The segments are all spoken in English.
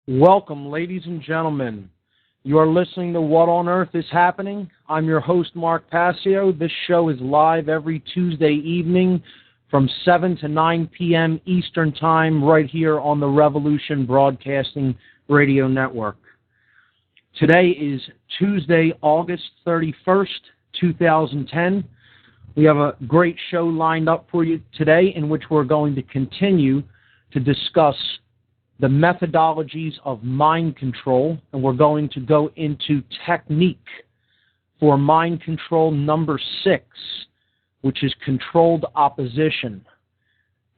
Welcome, ladies and gentlemen. You are listening to What on Earth is Happening. I'm your host, Mark Passio. This show is live every Tuesday evening from 7 to 9 p.m. Eastern Time right here on the Revolution Broadcasting Radio Network. Today is Tuesday, August 31st, 2010. We have a great show lined up for you today in which we're going to continue to discuss the methodologies of mind control, and we're going to go into technique for mind control number 6, which is controlled opposition.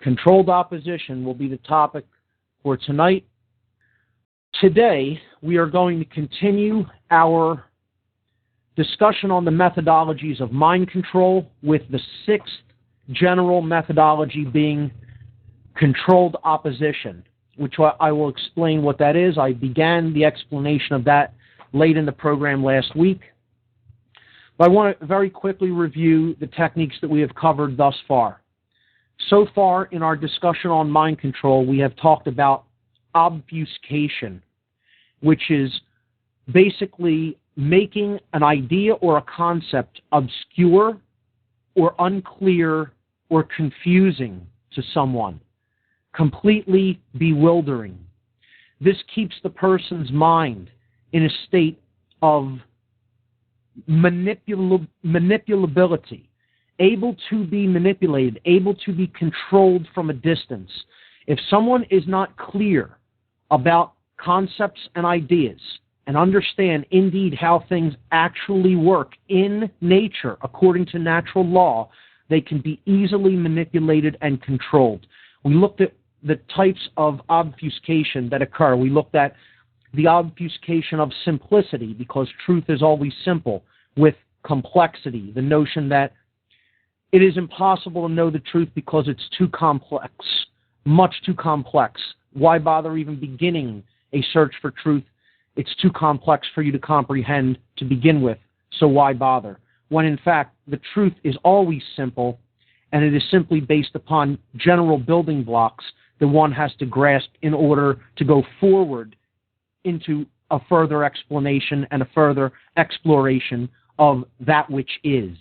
Controlled opposition will be the topic for tonight. Today, we are going to continue our discussion on the methodologies of mind control, with the 6th general methodology being controlled opposition, which I will explain what that is. I began the explanation of that late in the program last week. But I want to very quickly review the techniques that we have covered thus far. So far in our discussion on mind control, we have talked about obfuscation, which is basically making an idea or a concept obscure or unclear or confusing to someone, completely bewildering. This keeps the person's mind in a state of manipulability, able to be manipulated, able to be controlled from a distance. If someone is not clear about concepts and ideas and understand indeed how things actually work in nature according to natural law, they can be easily manipulated and controlled. We looked at the types of obfuscation that occur. We looked at the obfuscation of simplicity, because truth is always simple, with complexity, the notion that it is impossible to know the truth because it's too complex, much too complex. Why bother even beginning a search for truth? It's too complex for you to comprehend to begin with, so why bother? When in fact, the truth is always simple, and it is simply based upon general building blocks that one has to grasp in order to go forward into a further explanation and a further exploration of that which is.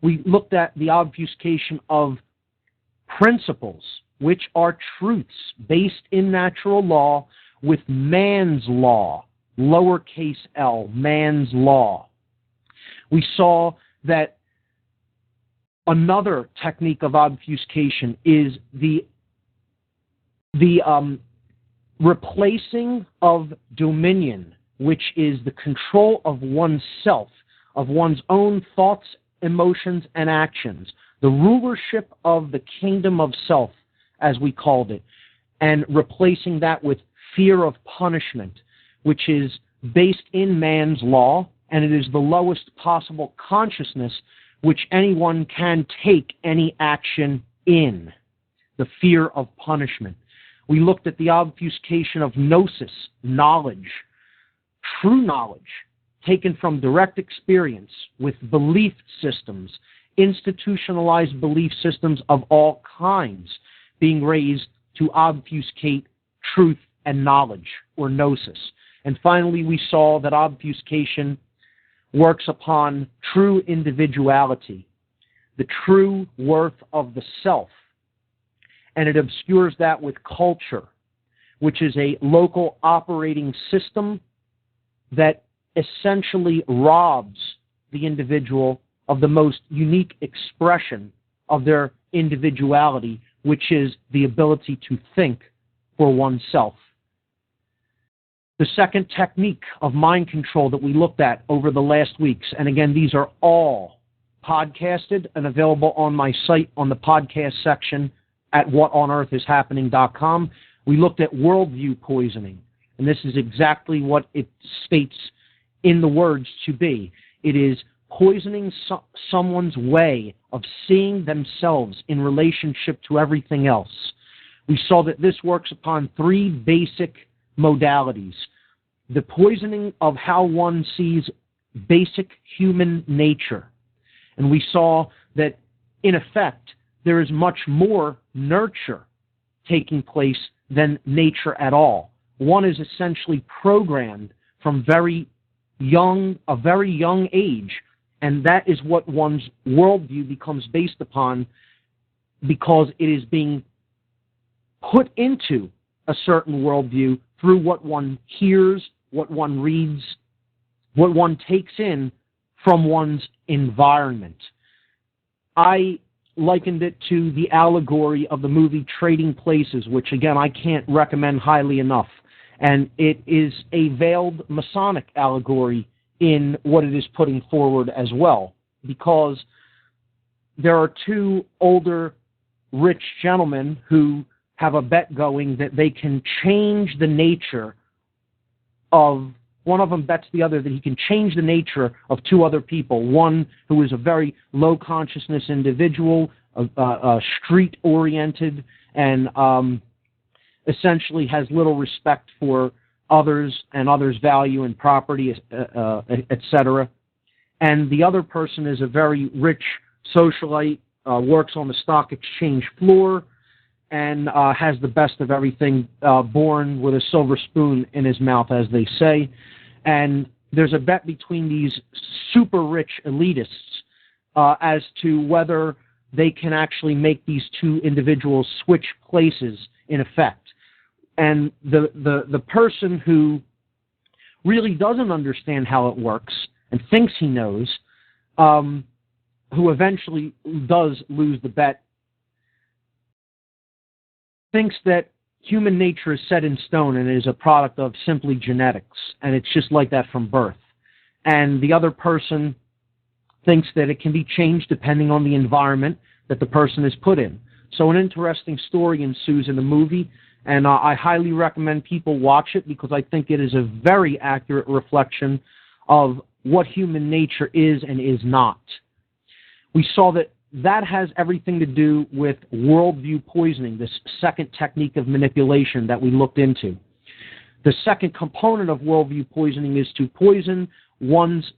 We looked at the obfuscation of principles, which are truths based in natural law, with man's law, lowercase l, man's law. We saw that another technique of obfuscation is the replacing of dominion, which is the control of oneself, of one's own thoughts, emotions, and actions, the rulership of the kingdom of self, as we called it, and replacing that with fear of punishment, which is based in man's law, and it is the lowest possible consciousness which anyone can take any action in, the fear of punishment. We looked at the obfuscation of gnosis, knowledge, true knowledge, taken from direct experience, with belief systems, institutionalized belief systems of all kinds, being raised to obfuscate truth and knowledge, or gnosis. And finally, we saw that obfuscation works upon true individuality, the true worth of the self, and it obscures that with culture, which is a local operating system that essentially robs the individual of the most unique expression of their individuality, which is the ability to think for oneself. The second technique of mind control that we looked at over the last weeks, and again, these are all podcasted and available on my site on the podcast section at whatonearthishappening.com. We looked at worldview poisoning, and this is exactly what it states in the words to be. It is poisoning someone's way of seeing themselves in relationship to everything else. We saw that this works upon 3 basic modalities. The poisoning of how one sees basic human nature. And we saw that, in effect, there is much more nurture taking place than nature at all. one is essentially programmed from a very young age, and that is what one's worldview becomes based upon, because it is being put into a certain worldview through what one hears, what one reads, what one takes in from one's environment. I likened it to the allegory of the movie Trading Places, which, again, I can't recommend highly enough. And it is a veiled Masonic allegory in what it is putting forward as well, because there are two older rich gentlemen who have a bet going that they can change the nature of, one of them bets the other that he can change the nature of two other people, one who is a very low consciousness individual, street-oriented, and essentially has little respect for others and others' value and property, etc. And the other person is a very rich socialite, works on the stock exchange floor, and has the best of everything, born with a silver spoon in his mouth, as they say. And there's a bet between these super rich elitists as to whether they can actually make these two individuals switch places in effect. And the person who really doesn't understand how it works and thinks he knows, who eventually does lose the bet, thinks that human nature is set in stone and is a product of simply genetics, and it's just like that from birth. And the other person thinks that it can be changed depending on the environment that the person is put in. So an interesting story ensues in the movie, and I highly recommend people watch it, because I think it is a very accurate reflection of what human nature is and is not. We saw that has everything to do with worldview poisoning, this second technique of manipulation that we looked into. The second component of worldview poisoning is to poison one's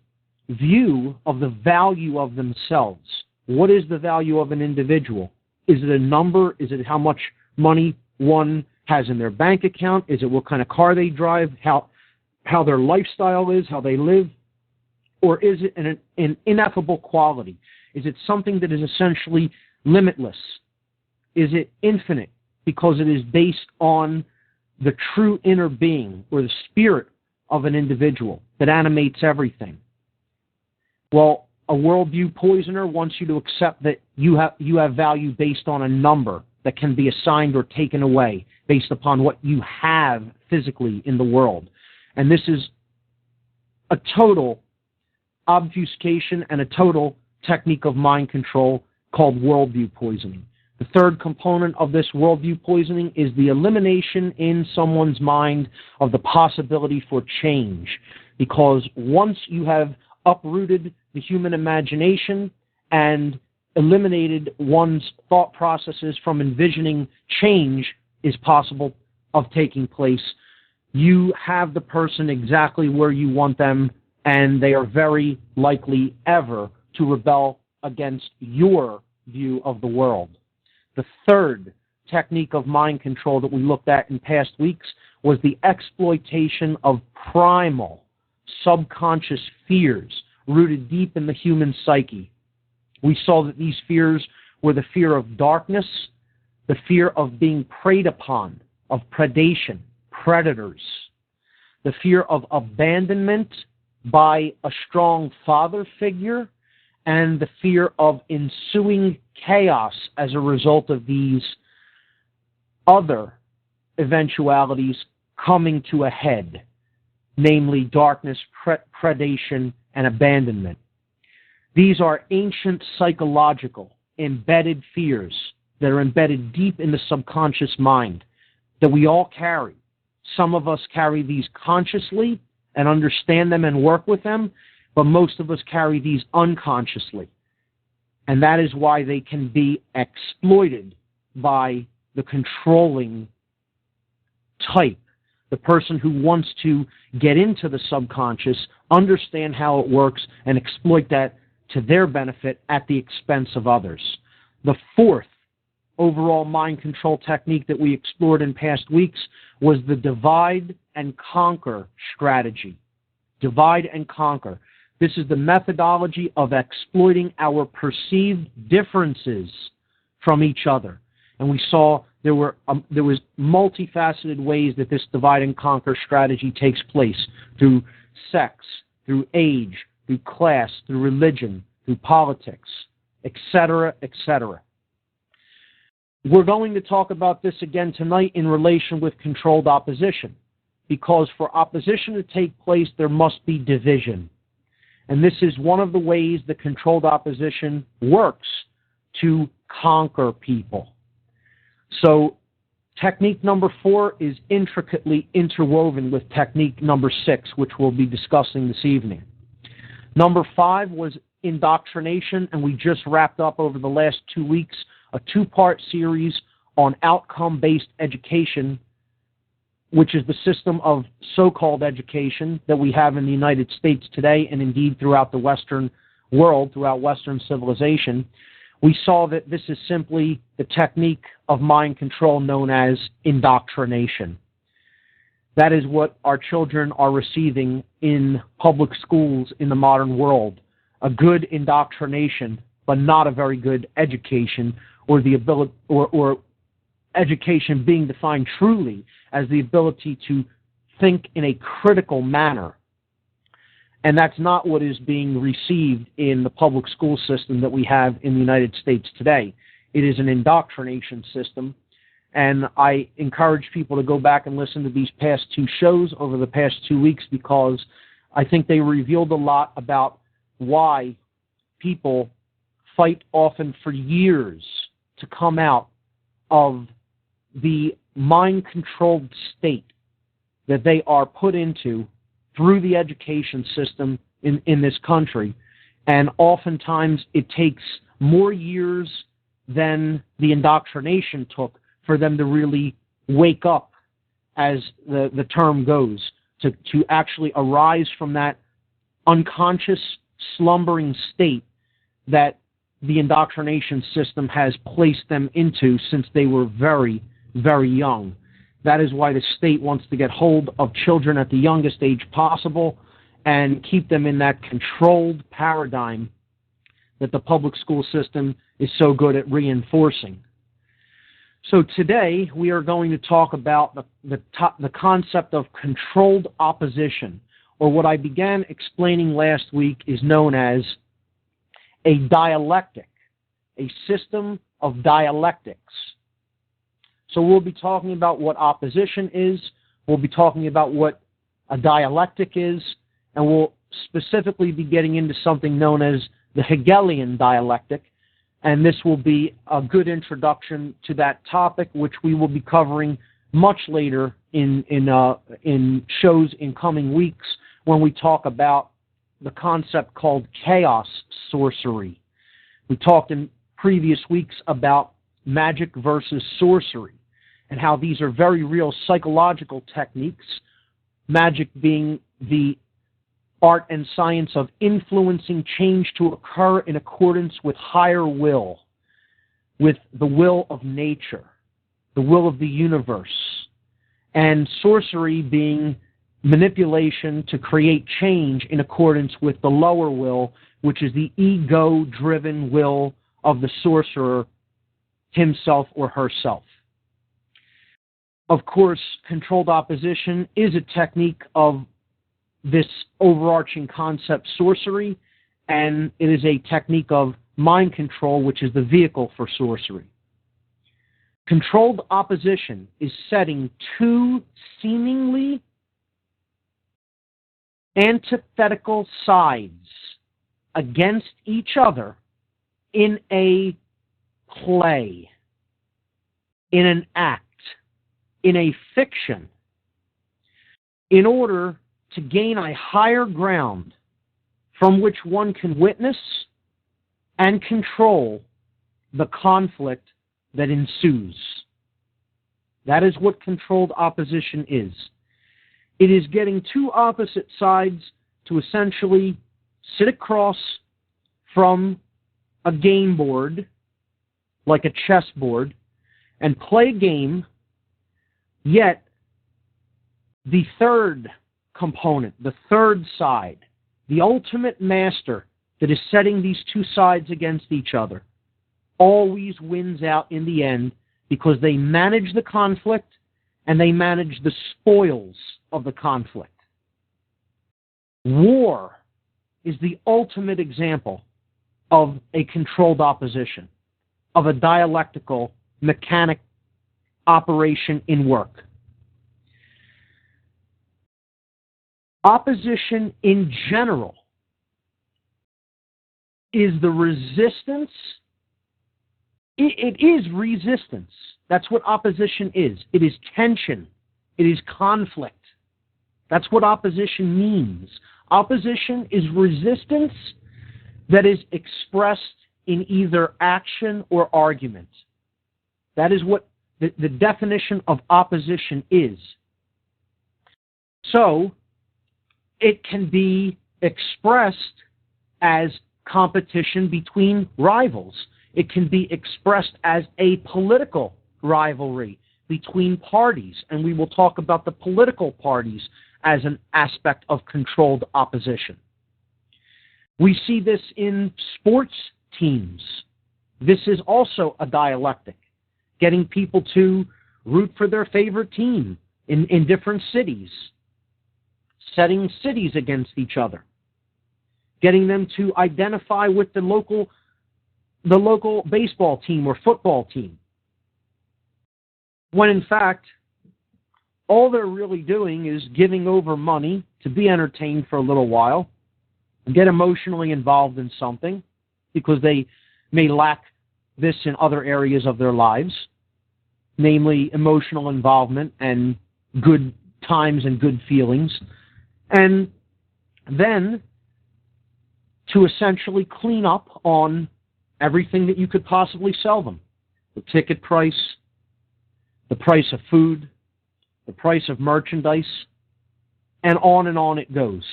view of the value of themselves. What is the value of an individual? Is it a number? Is it how much money one has in their bank account? Is it what kind of car they drive? How their lifestyle is, how they live? Or is it an ineffable quality? Is it something that is essentially limitless? Is it infinite because it is based on the true inner being or the spirit of an individual that animates everything? Well, a worldview poisoner wants you to accept that you have value based on a number that can be assigned or taken away based upon what you have physically in the world. And this is a total obfuscation and a total technique of mind control called worldview poisoning. The third component of this worldview poisoning is the elimination in someone's mind of the possibility for change. Because once you have uprooted the human imagination and eliminated one's thought processes from envisioning change is possible of taking place, you have the person exactly where you want them, and they are very likely ever to rebel against your view of the world. The third technique of mind control that we looked at in past weeks was the exploitation of primal, subconscious fears rooted deep in the human psyche. We saw that these fears were the fear of darkness, the fear of being preyed upon, of predation, predators, the fear of abandonment by a strong father figure, and the fear of ensuing chaos as a result of these other eventualities coming to a head, namely darkness, predation, and abandonment. These are ancient psychological embedded fears that are embedded deep in the subconscious mind that we all carry. Some of us carry these consciously and understand them and work with them, but most of us carry these unconsciously. And that is why they can be exploited by the controlling type, the person who wants to get into the subconscious, understand how it works, and exploit that to their benefit at the expense of others. The fourth overall mind control technique that we explored in past weeks was the divide and conquer strategy. Divide and conquer. This is the methodology of exploiting our perceived differences from each other. And we saw there was multifaceted ways that this divide and conquer strategy takes place, through sex, through age, through class, through religion, through politics, etc., etc. We're going to talk about this again tonight in relation with controlled opposition, because for opposition to take place, there must be division. And this is one of the ways that controlled opposition works to conquer people. So technique number 4 is intricately interwoven with technique number 6, which we'll be discussing this evening. Number 5 was indoctrination, and we just wrapped up over the last 2 weeks a 2-part series on outcome-based education, which is the system of so-called education that we have in the United States today, and indeed throughout the Western world, throughout Western civilization. We saw that this is simply the technique of mind control known as indoctrination. That is what our children are receiving in public schools in the modern world. A good indoctrination, but not a very good education, or the ability, or education being defined truly as the ability to think in a critical manner. And that's not what is being received in the public school system that we have in the United States today. It is an indoctrination system, and I encourage people to go back and listen to these past 2 shows over the past 2 weeks, because I think they revealed a lot about why people fight often for years to come out of the mind-controlled state that they are put into through the education system in this country. And oftentimes it takes more years than the indoctrination took for them to really wake up, as the term goes, to actually arise from that unconscious, slumbering state that the indoctrination system has placed them into since they were very, very young. That is why the state wants to get hold of children at the youngest age possible and keep them in that controlled paradigm that the public school system is so good at reinforcing. So today we are going to talk about the concept of controlled opposition, or what I began explaining last week is known as a dialectic, a system of dialectics. So we'll be talking about what opposition is, we'll be talking about what a dialectic is, and we'll specifically be getting into something known as the Hegelian dialectic, and this will be a good introduction to that topic, which we will be covering much later in shows in coming weeks when we talk about the concept called chaos sorcery. We talked in previous weeks about magic versus sorcery, and how these are very real psychological techniques, magic being the art and science of influencing change to occur in accordance with higher will, with the will of nature, the will of the universe, and sorcery being manipulation to create change in accordance with the lower will, which is the ego-driven will of the sorcerer himself or herself. Of course, controlled opposition is a technique of this overarching concept, sorcery, and it is a technique of mind control, which is the vehicle for sorcery. Controlled opposition is setting 2 seemingly antithetical sides against each other in a play, in an act, in a fiction, in order to gain a higher ground from which one can witness and control the conflict that ensues. That is what controlled opposition is. It is getting 2 opposite sides to essentially sit across from a game board, like a chessboard, and play a game, yet the third component, the third side, the ultimate master that is setting these two sides against each other, always wins out in the end because they manage the conflict and they manage the spoils of the conflict. War is the ultimate example of a controlled opposition, of a dialectical mechanic operation in work. Opposition in general is the resistance. It is resistance. That's what opposition is. It is tension. It is conflict. That's what opposition means. Opposition is resistance that is expressed in either action or argument. That is what the definition of opposition is. So, it can be expressed as competition between rivals. It can be expressed as a political rivalry between parties, and we will talk about the political parties as an aspect of controlled opposition. We see this in sports teams. This is also a dialectic, getting people to root for their favorite team in different cities, setting cities against each other, getting them to identify with the local baseball team or football team, when in fact, all they're really doing is giving over money to be entertained for a little while, and get emotionally involved in something because they may lack this in other areas of their lives, namely emotional involvement and good times and good feelings, and then to essentially clean up on everything that you could possibly sell them. The ticket price, the price of food, the price of merchandise, and on it goes.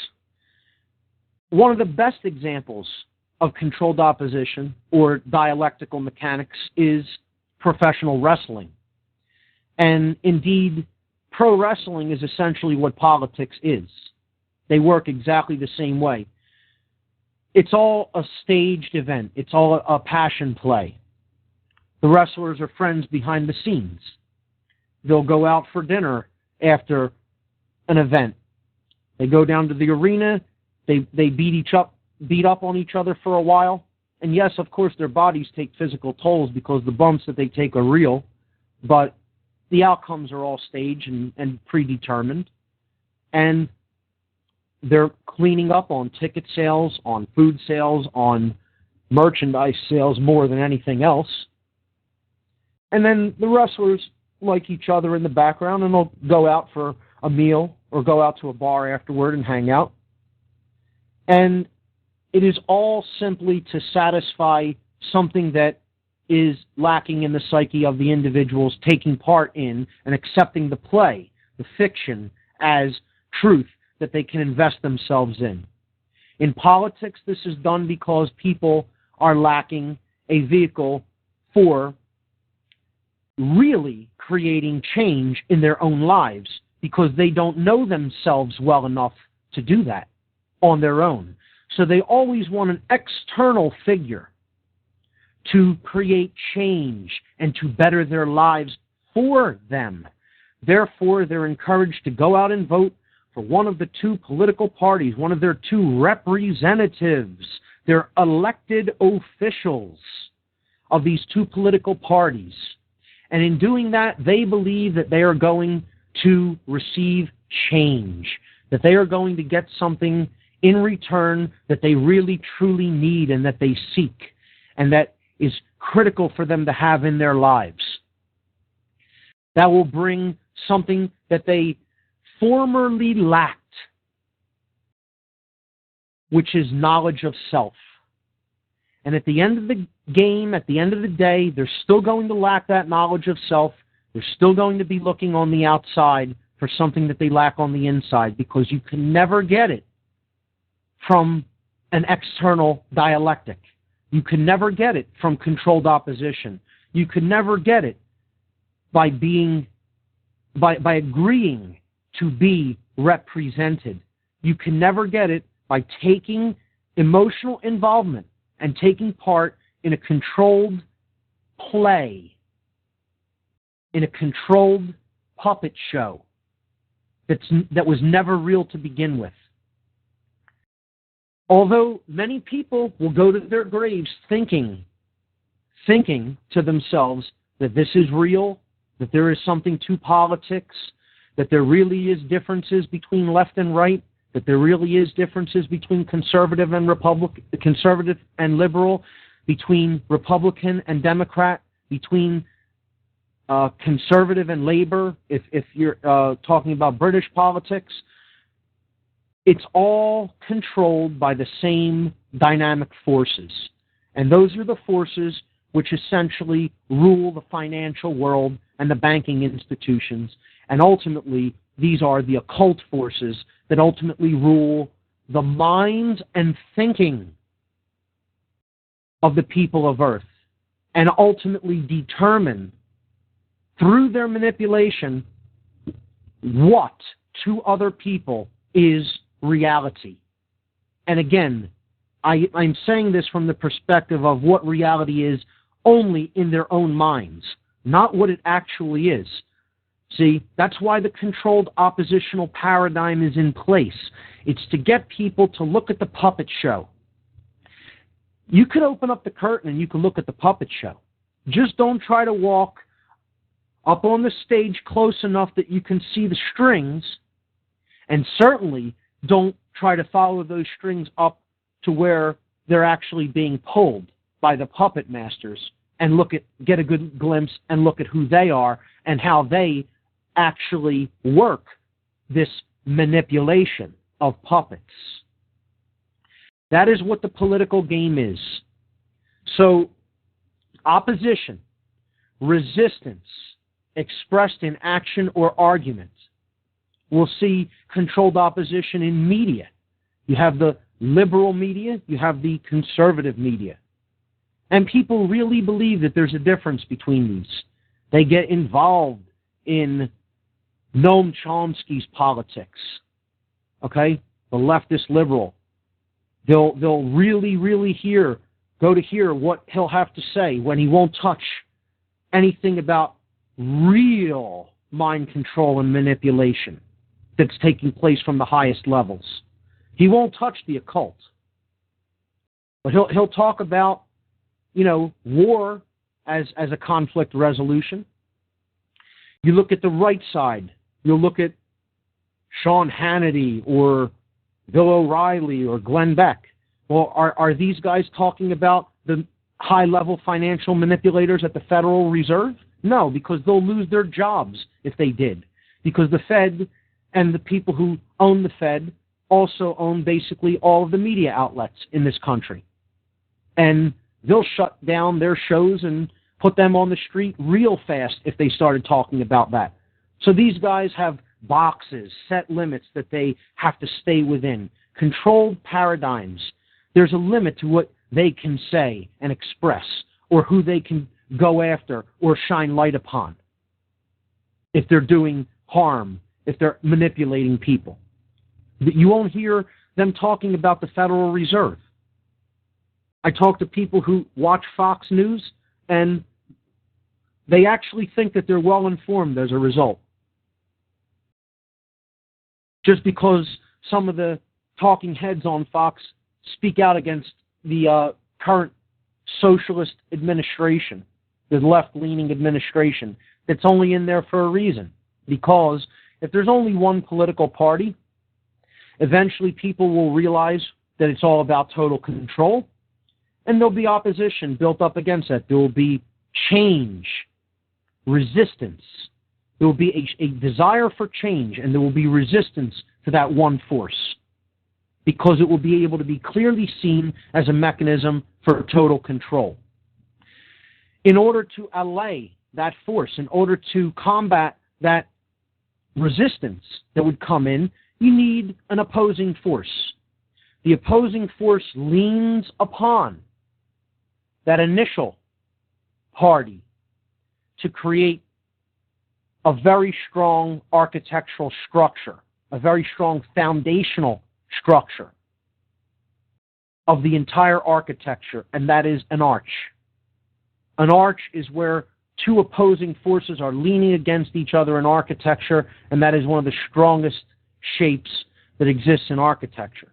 One of the best examples of controlled opposition or dialectical mechanics is professional wrestling. And indeed, pro wrestling is essentially what politics is. They work exactly the same way. It's all a staged event. It's all a passion play. The wrestlers are friends behind the scenes. They'll go out for dinner after an event. They go down to the arena. They beat up on each other for a while. And yes, of course, their bodies take physical tolls because the bumps that they take are real. But the outcomes are all staged and predetermined. And they're cleaning up on ticket sales, on food sales, on merchandise sales more than anything else. And then the wrestlers like each other in the background, and they'll go out for a meal or go out to a bar afterward and hang out. And it is all simply to satisfy something that is lacking in the psyche of the individuals taking part in and accepting the play, the fiction, as truth that they can invest themselves in. In politics, this is done because people are lacking a vehicle for really creating change in their own lives because they don't know themselves well enough to do that on their own. So they always want an external figure to create change and to better their lives for them. Therefore, they're encouraged to go out and vote for one of the two political parties, one of their two representatives, their elected officials of these two political parties. And in doing that, they believe that they are going to receive change, that they are going to get something in return that they really truly need and that they seek, and that is critical for them to have in their lives. That will bring something that they formerly lacked, which is knowledge of self. And at the end of the game, at the end of the day, they're still going to lack that knowledge of self. They're still going to be looking on the outside for something that they lack on the inside, because you can never get it from an external dialectic. You can never get it from controlled opposition. You can never get it by agreeing to be represented. You can never get it by taking emotional involvement and taking part in a controlled play, in a controlled puppet show that was never real to begin with. Although many people will go to their graves thinking to themselves that this is real, that there is something to politics, that there really is differences between left and right, that there really is differences between conservative and liberal, between Republican and Democrat, between conservative and labor, if you're talking about British politics. It's all controlled by the same dynamic forces. And those are the forces which essentially rule the financial world and the banking institutions. And ultimately, these are the occult forces that ultimately rule the minds and thinking of the people of Earth, and ultimately determine through their manipulation what to other people is reality. And again, I'm saying this from the perspective of what reality is only in their own minds, not what it actually is. See, that's why the controlled oppositional paradigm is in place. It's to get people to look at the puppet show. You could open up the curtain and you can look at the puppet show. Just don't try to walk up on the stage close enough that you can see the strings, and certainly don't try to follow those strings up to where they're actually being pulled by the puppet masters, and get a good glimpse and look at who they are and how they actually work this manipulation of puppets. That is what the political game is. So, opposition, resistance, expressed in action or argument. We'll see controlled opposition in media. You have the liberal media, you have the conservative media. And people really believe that there's a difference between these. They get involved in Noam Chomsky's politics. Okay? The leftist liberal. They'll really go to hear what he'll have to say when he won't touch anything about real mind control and manipulation that's taking place from the highest levels. He won't touch the occult. But he'll talk about, war as a conflict resolution. You look at the right side. You'll look at Sean Hannity or Bill O'Reilly or Glenn Beck. Well, are these guys talking about the high-level financial manipulators at the Federal Reserve? No, because they'll lose their jobs if they did. Because the Fed and the people who own the Fed also own basically all of the media outlets in this country. And they'll shut down their shows and put them on the street real fast if they started talking about that. So these guys have boxes, set limits that they have to stay within, controlled paradigms. There's a limit to what they can say and express, or who they can go after or shine light upon if they're doing harm, if they're manipulating people. You won't hear them talking about the Federal Reserve. I talk to people who watch Fox News, and they actually think that they're well informed as a result. Just because some of the talking heads on Fox speak out against the current socialist administration, the left-leaning administration, that's only in there for a reason. Because if there's only one political party, eventually people will realize that it's all about total control, and there'll be opposition built up against that. There will be change, resistance. There will be a desire for change, and there will be resistance to that one force, because it will be able to be clearly seen as a mechanism for total control. In order to allay that force, in order to combat that resistance that would come in, you need an opposing force. The opposing force leans upon that initial party to create a very strong architectural structure, a very strong foundational structure of the entire architecture, and that is an arch. An arch is where two opposing forces are leaning against each other in architecture, and that is one of the strongest shapes that exists in architecture.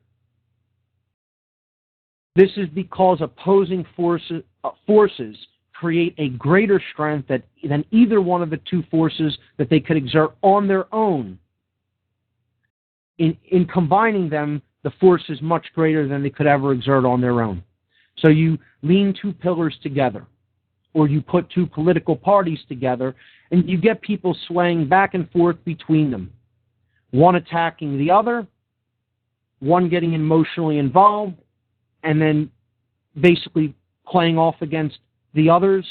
This is because opposing forces create a greater strength than either one of the two forces that they could exert on their own. In combining them, the force is much greater than they could ever exert on their own. So you lean two pillars together, or you put two political parties together, and you get people swaying back and forth between them, one attacking the other, one getting emotionally involved, and then basically playing off against the other's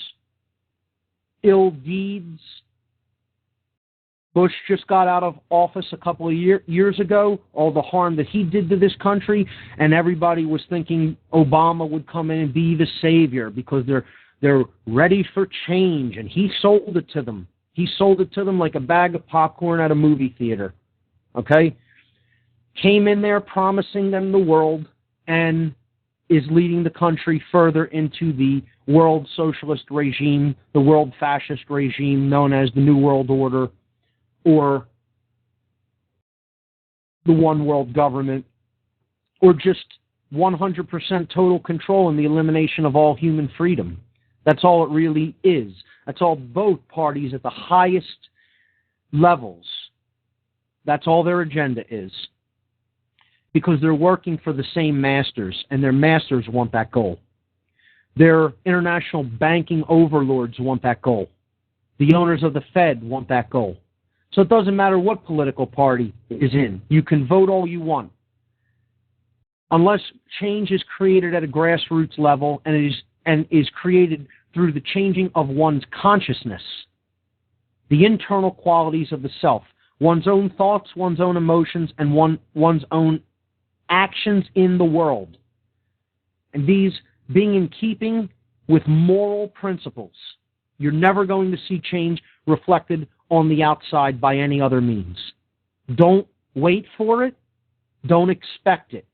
ill deeds. Bush just got out of office a couple of years ago, all the harm that he did to this country, and everybody was thinking Obama would come in and be the savior because they're ready for change, and he sold it to them. He sold it to them like a bag of popcorn at a movie theater, okay? Came in there promising them the world and is leading the country further into the world socialist regime, the world fascist regime known as the New World Order, or the one world government, or just 100% total control and the elimination of all human freedom. That's all it really is. That's all both parties at the highest levels. That's all their agenda is. Because they're working for the same masters, and their masters want that goal. Their international banking overlords want that goal. The owners of the Fed want that goal. So it doesn't matter what political party is in. You can vote all you want. Unless change is created at a grassroots level and is created through the changing of one's consciousness, the internal qualities of the self, one's own thoughts, one's own emotions, and one's own actions in the world. And these being in keeping with moral principles, you're never going to see change reflected on the outside by any other means. Don't wait for it. Don't expect it.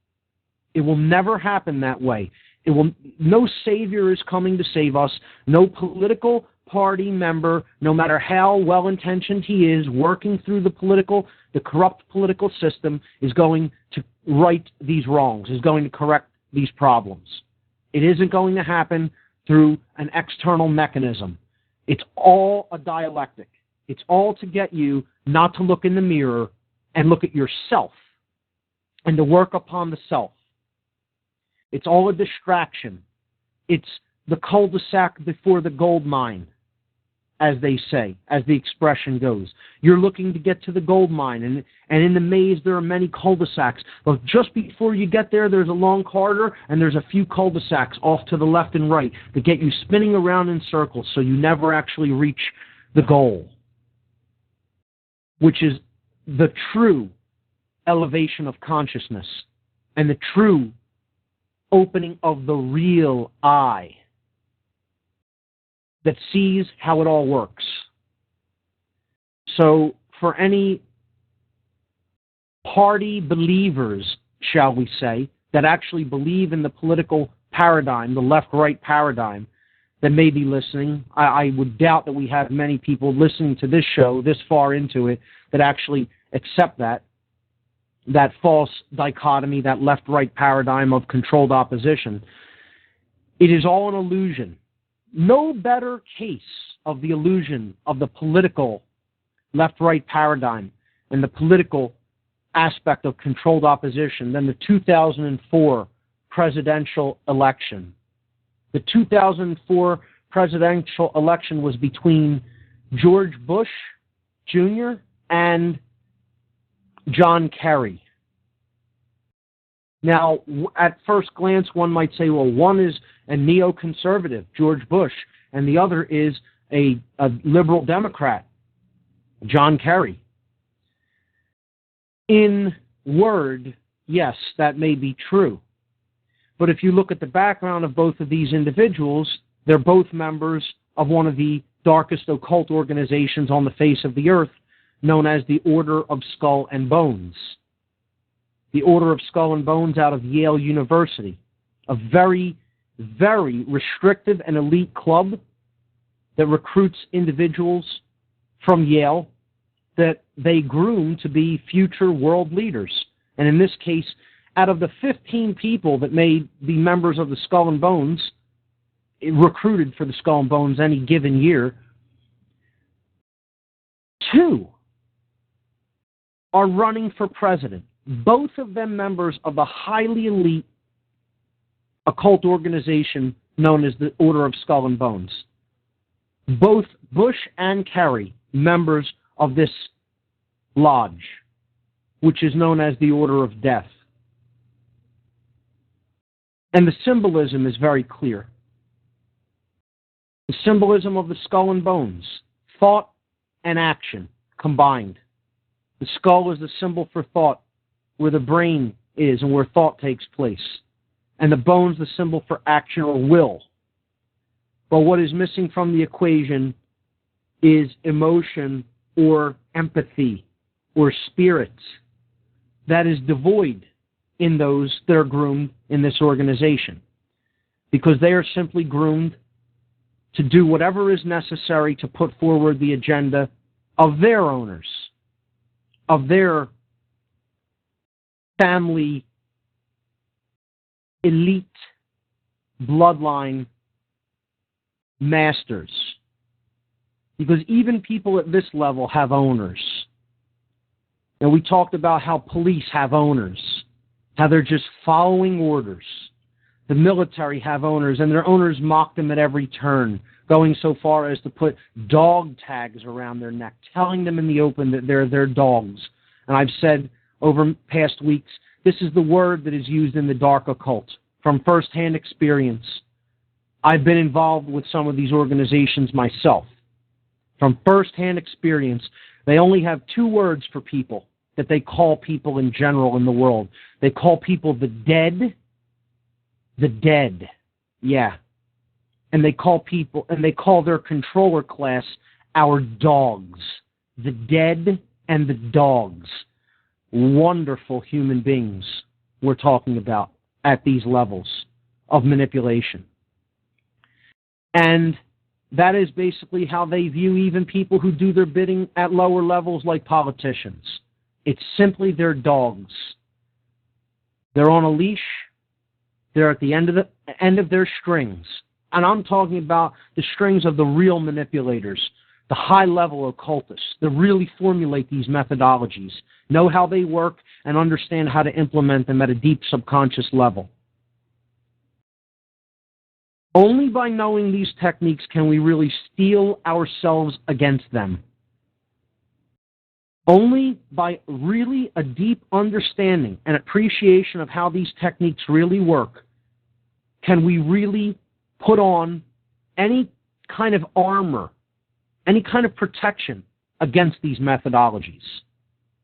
It will never happen that way. No savior is coming to save us. No political party member, no matter how well-intentioned he is, working through the corrupt political system, is going to right these wrongs, is going to correct these problems. It isn't going to happen through an external mechanism. It's all a dialectic. It's all to get you not to look in the mirror and look at yourself and to work upon the self. It's all a distraction. It's the cul-de-sac before the gold mine, as they say, as the expression goes. You're looking to get to the gold mine, and in the maze there are many cul-de-sacs. But just before you get there, there's a long corridor, and there's a few cul-de-sacs off to the left and right that get you spinning around in circles so you never actually reach the goal, which is the true elevation of consciousness and the true opening of the real eye that sees how it all works. So for any party believers, shall we say, that actually believe in the political paradigm, the left-right paradigm, that may be listening, I would doubt that we have many people listening to this show this far into it that actually accept that false dichotomy, that left-right paradigm of controlled opposition. It is all an illusion. No better case of the illusion of the political left-right paradigm and the political aspect of controlled opposition than the 2004 presidential election. The 2004 presidential election was between George Bush Jr. and John Kerry. Now, at first glance, one might say, well, one is a neoconservative, George Bush, and the other is a liberal Democrat, John Kerry. In word, yes, that may be true. But if you look at the background of both of these individuals, they're both members of one of the darkest occult organizations on the face of the earth, known as the Order of Skull and Bones. The Order of Skull and Bones out of Yale University, a very, very restrictive and elite club that recruits individuals from Yale that they groom to be future world leaders. And in this case, out of the 15 people that may be members of the Skull and Bones, recruited for the Skull and Bones any given year, 2 are running for president. Both of them members of the highly elite occult organization known as the Order of Skull and Bones. Both Bush and Kerry, members of this lodge, which is known as the Order of Death. And the symbolism is very clear. The symbolism of the Skull and Bones, thought and action combined. The skull is the symbol for thought, where the brain is and where thought takes place. And the bones, the symbol for action or will. But what is missing from the equation is emotion or empathy or spirit. That is devoid in those that are groomed in this organization, because they are simply groomed to do whatever is necessary to put forward the agenda of their owners, of their family, elite, bloodline masters. Because even people at this level have owners. And we talked about how police have owners, how they're just following orders. The military have owners, and their owners mock them at every turn, going so far as to put dog tags around their neck, telling them in the open that they're their dogs. And I've said over past weeks, this is the word that is used in the dark occult from firsthand experience. I've been involved with some of these organizations myself. From firsthand experience, they only have 2 words for people that they call people in general in the world. They call people the dead, yeah. And they call their controller class our dogs, the dead and the dogs. Wonderful human beings we're talking about at these levels of manipulation. And that is basically how they view even people who do their bidding at lower levels like politicians. It's simply their dogs. They're on a leash. They're at the end of their strings. And I'm talking about the strings of the real manipulators, the high-level occultists that really formulate these methodologies, know how they work, and understand how to implement them at a deep subconscious level. Only by knowing these techniques can we really steel ourselves against them. Only by really a deep understanding and appreciation of how these techniques really work can we really put on any kind of armor, any kind of protection against these methodologies.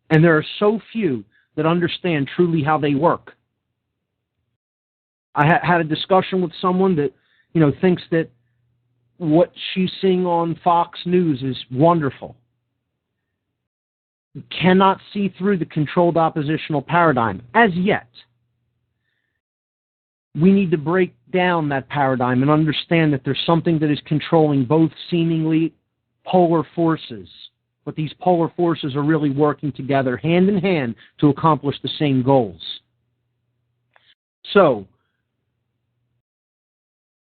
And there are so few that understand truly how they work. I had a discussion with someone that, thinks that what she's seeing on Fox News is wonderful. You cannot see through the controlled oppositional paradigm as yet. We need to break down that paradigm and understand that there's something that is controlling both seemingly polar forces, but these polar forces are really working together hand in hand to accomplish the same goals. So,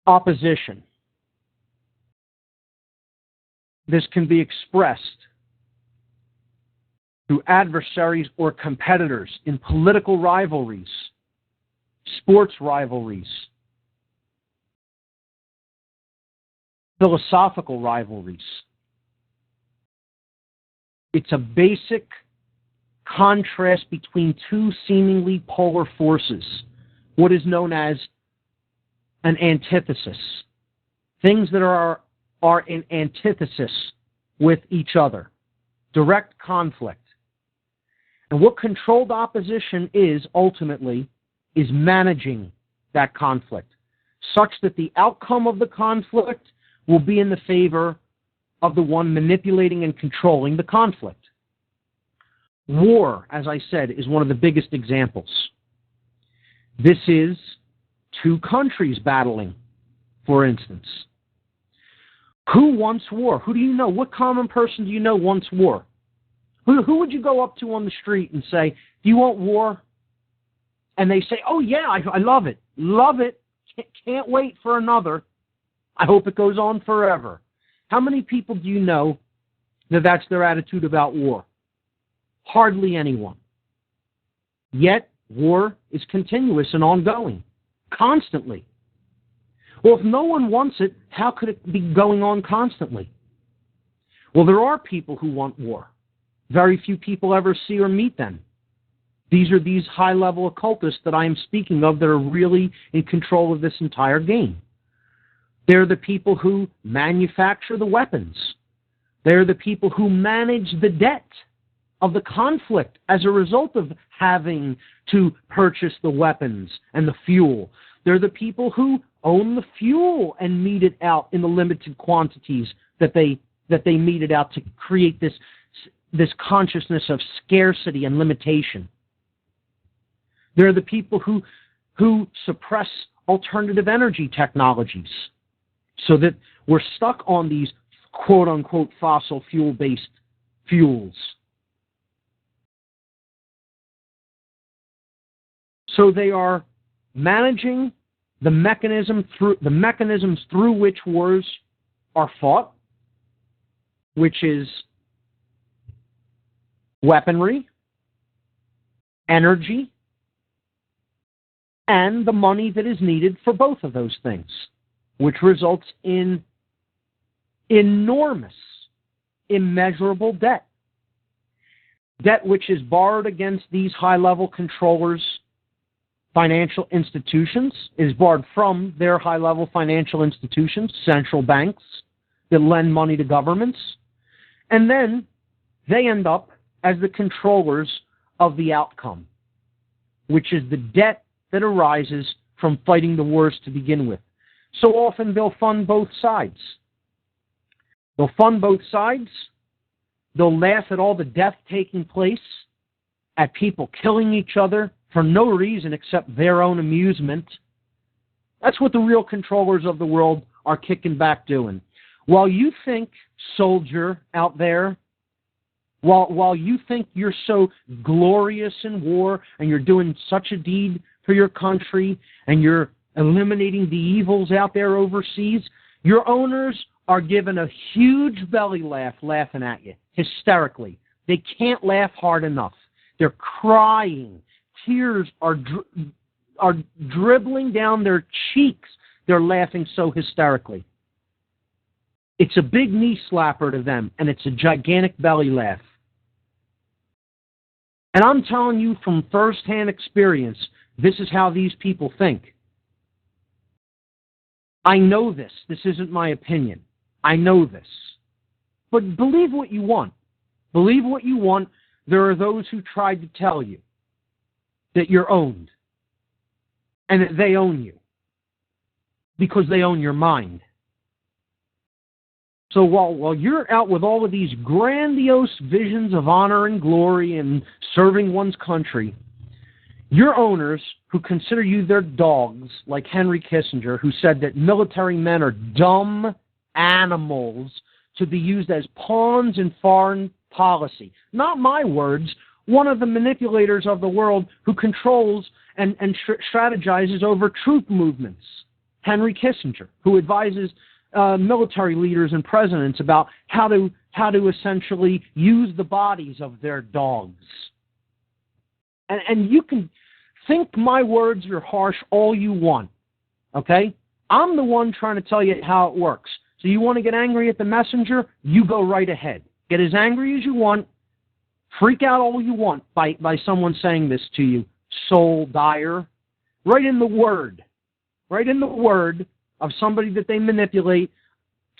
opposition. This can be expressed through adversaries or competitors in political rivalries, sports rivalries, philosophical rivalries. It's a basic contrast between 2 seemingly polar forces, what is known as an antithesis. Things that are in antithesis with each other. Direct conflict. And what controlled opposition is, ultimately, is managing that conflict, such that the outcome of the conflict will be in the favor of the one manipulating and controlling the conflict. War, as I said, is one of the biggest examples. This is two countries battling, for instance. Who wants war? Who do you know? What common person do you know wants war? Who would you go up to on the street and say, do you want war? And they say, oh yeah, I love it. Love it. Can't wait for another. I hope it goes on forever. How many people do you know that that's their attitude about war? Hardly anyone. Yet, war is continuous and ongoing, constantly. Well, if no one wants it, how could it be going on constantly? Well, there are people who want war. Very few people ever see or meet them. These are these high-level occultists that I am speaking of that are really in control of this entire game. They're the people who manufacture the weapons. They're the people who manage the debt of the conflict as a result of having to purchase the weapons and the fuel. They're the people who own the fuel and mete it out in the limited quantities that they mete it out to create this consciousness of scarcity and limitation. They're the people who suppress alternative energy technologies so that we're stuck on these quote-unquote fossil fuel-based fuels. So they are managing the mechanisms through which wars are fought, which is weaponry, energy, and the money that is needed for both of those things, which results in enormous, immeasurable debt. Debt which is borrowed against these high-level controllers' financial institutions, is borrowed from their high-level financial institutions, central banks that lend money to governments, and then they end up as the controllers of the outcome, which is the debt that arises from fighting the wars to begin with. So often they'll fund both sides. They'll fund both sides. They'll laugh at all the death taking place, at people killing each other for no reason except their own amusement. That's what the real controllers of the world are kicking back doing. While you think, soldier out there, while you think you're so glorious in war and you're doing such a deed for your country and you're eliminating the evils out there overseas, your owners are giving a huge belly laugh, laughing at you, hysterically. They can't laugh hard enough. They're crying. Tears are dribbling down their cheeks. They're laughing so hysterically. It's a big knee slapper to them, and it's a gigantic belly laugh. And I'm telling you from firsthand experience, this is how these people think. I know this. This isn't my opinion. I know this. But believe what you want. Believe what you want. There are those who tried to tell you that you're owned and that they own you because they own your mind. So while you're out with all of these grandiose visions of honor and glory and serving one's country, your owners who consider you their dogs, like Henry Kissinger, who said that military men are dumb animals to be used as pawns in foreign policy. Not my words. One of the manipulators of the world who controls and strategizes over troop movements, Henry Kissinger, who advises military leaders and presidents about how to essentially use the bodies of their dogs. And you can think my words are harsh all you want, okay? I'm the one trying to tell you how it works. So you want to get angry at the messenger? You go right ahead. Get as angry as you want. Freak out all you want by someone saying this to you, soul dyer. Right in the word. Right in the word of somebody that they manipulate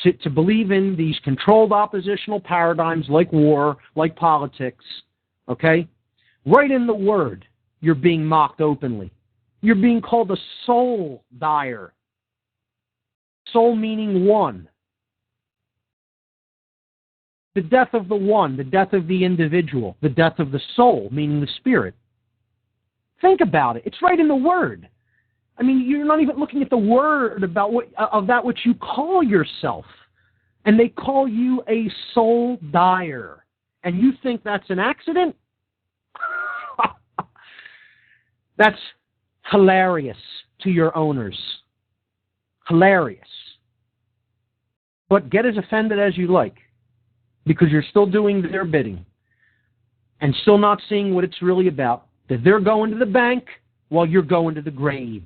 to believe in these controlled oppositional paradigms like war, like politics, okay? Right in the word, you're being mocked openly. You're being called a soul dyer. Soul meaning one. The death of the one, the death of the individual, the death of the soul, meaning the spirit. Think about it. It's right in the Word. I mean, you're not even looking at the Word about of that which you call yourself. And they call you a soul dyer. And you think that's an accident? That's hilarious to your owners. Hilarious. But get as offended as you like, because you're still doing their bidding and still not seeing what it's really about, that they're going to the bank while you're going to the grave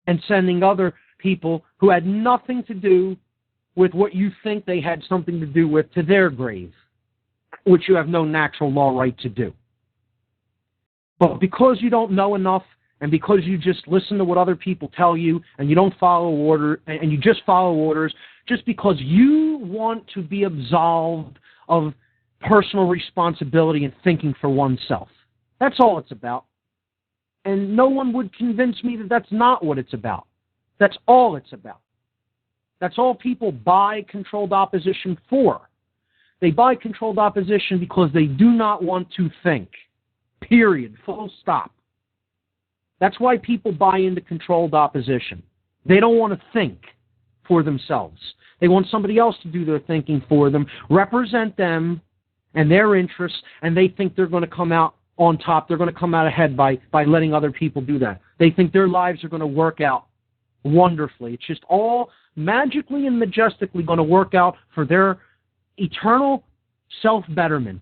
and sending other people who had nothing to do with what you think they had something to do with to their grave, which you have no natural law right to do. But because you don't know enough, and because you just listen to what other people tell you, and you don't follow order, and you just follow orders, just because you want to be absolved of personal responsibility and thinking for oneself. That's all it's about. And no one would convince me that that's not what it's about. That's all it's about. That's all people buy controlled opposition for. They buy controlled opposition because they do not want to think. Period. Full stop. That's why people buy into controlled opposition. They don't want to think for themselves. They want somebody else to do their thinking for them, represent them and their interests, and they think they're going to come out on top. They're going to come out ahead by letting other people do that. They think their lives are going to work out wonderfully. It's just all magically and majestically going to work out for their eternal self-betterment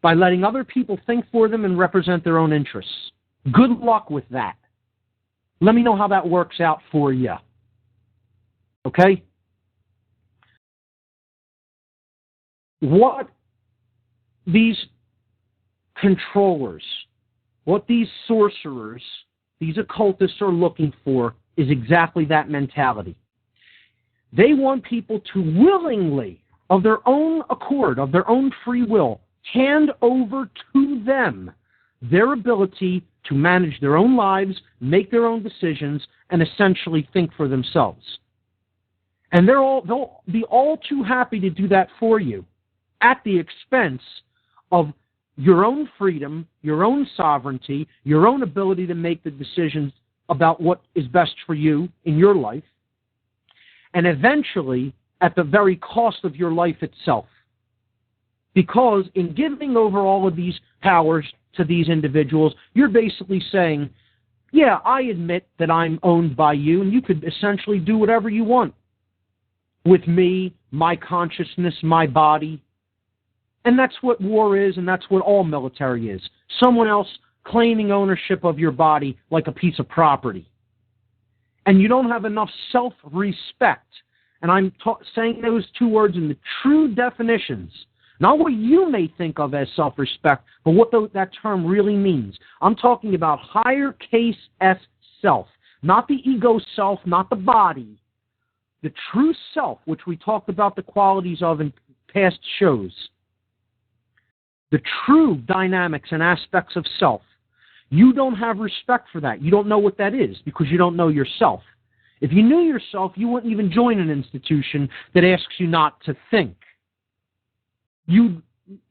by letting other people think for them and represent their own interests. Good luck with that. Let me know how that works out for you. Okay? What these controllers, what these sorcerers, these occultists are looking for is exactly that mentality. They want people to willingly, of their own accord, of their own free will, hand over to them their ability to manage their own lives, make their own decisions, and essentially think for themselves. And they'll be all too happy to do that for you at the expense of your own freedom, your own sovereignty, your own ability to make the decisions about what is best for you in your life, and eventually at the very cost of your life itself. Because in giving over all of these powers to these individuals, you're basically saying, yeah, I admit that I'm owned by you, and you could essentially do whatever you want with me, my consciousness, my body. And that's what war is, and that's what all military is. Someone else claiming ownership of your body like a piece of property. And you don't have enough self-respect. And I'm saying those two words in the true definitions. Not what you may think of as self-respect, but what that term really means. I'm talking about higher case S self, not the ego self, not the body. The true self, which we talked about the qualities of in past shows. The true dynamics and aspects of self. You don't have respect for that. You don't know what that is because you don't know yourself. If you knew yourself, you wouldn't even join an institution that asks you not to think. You'd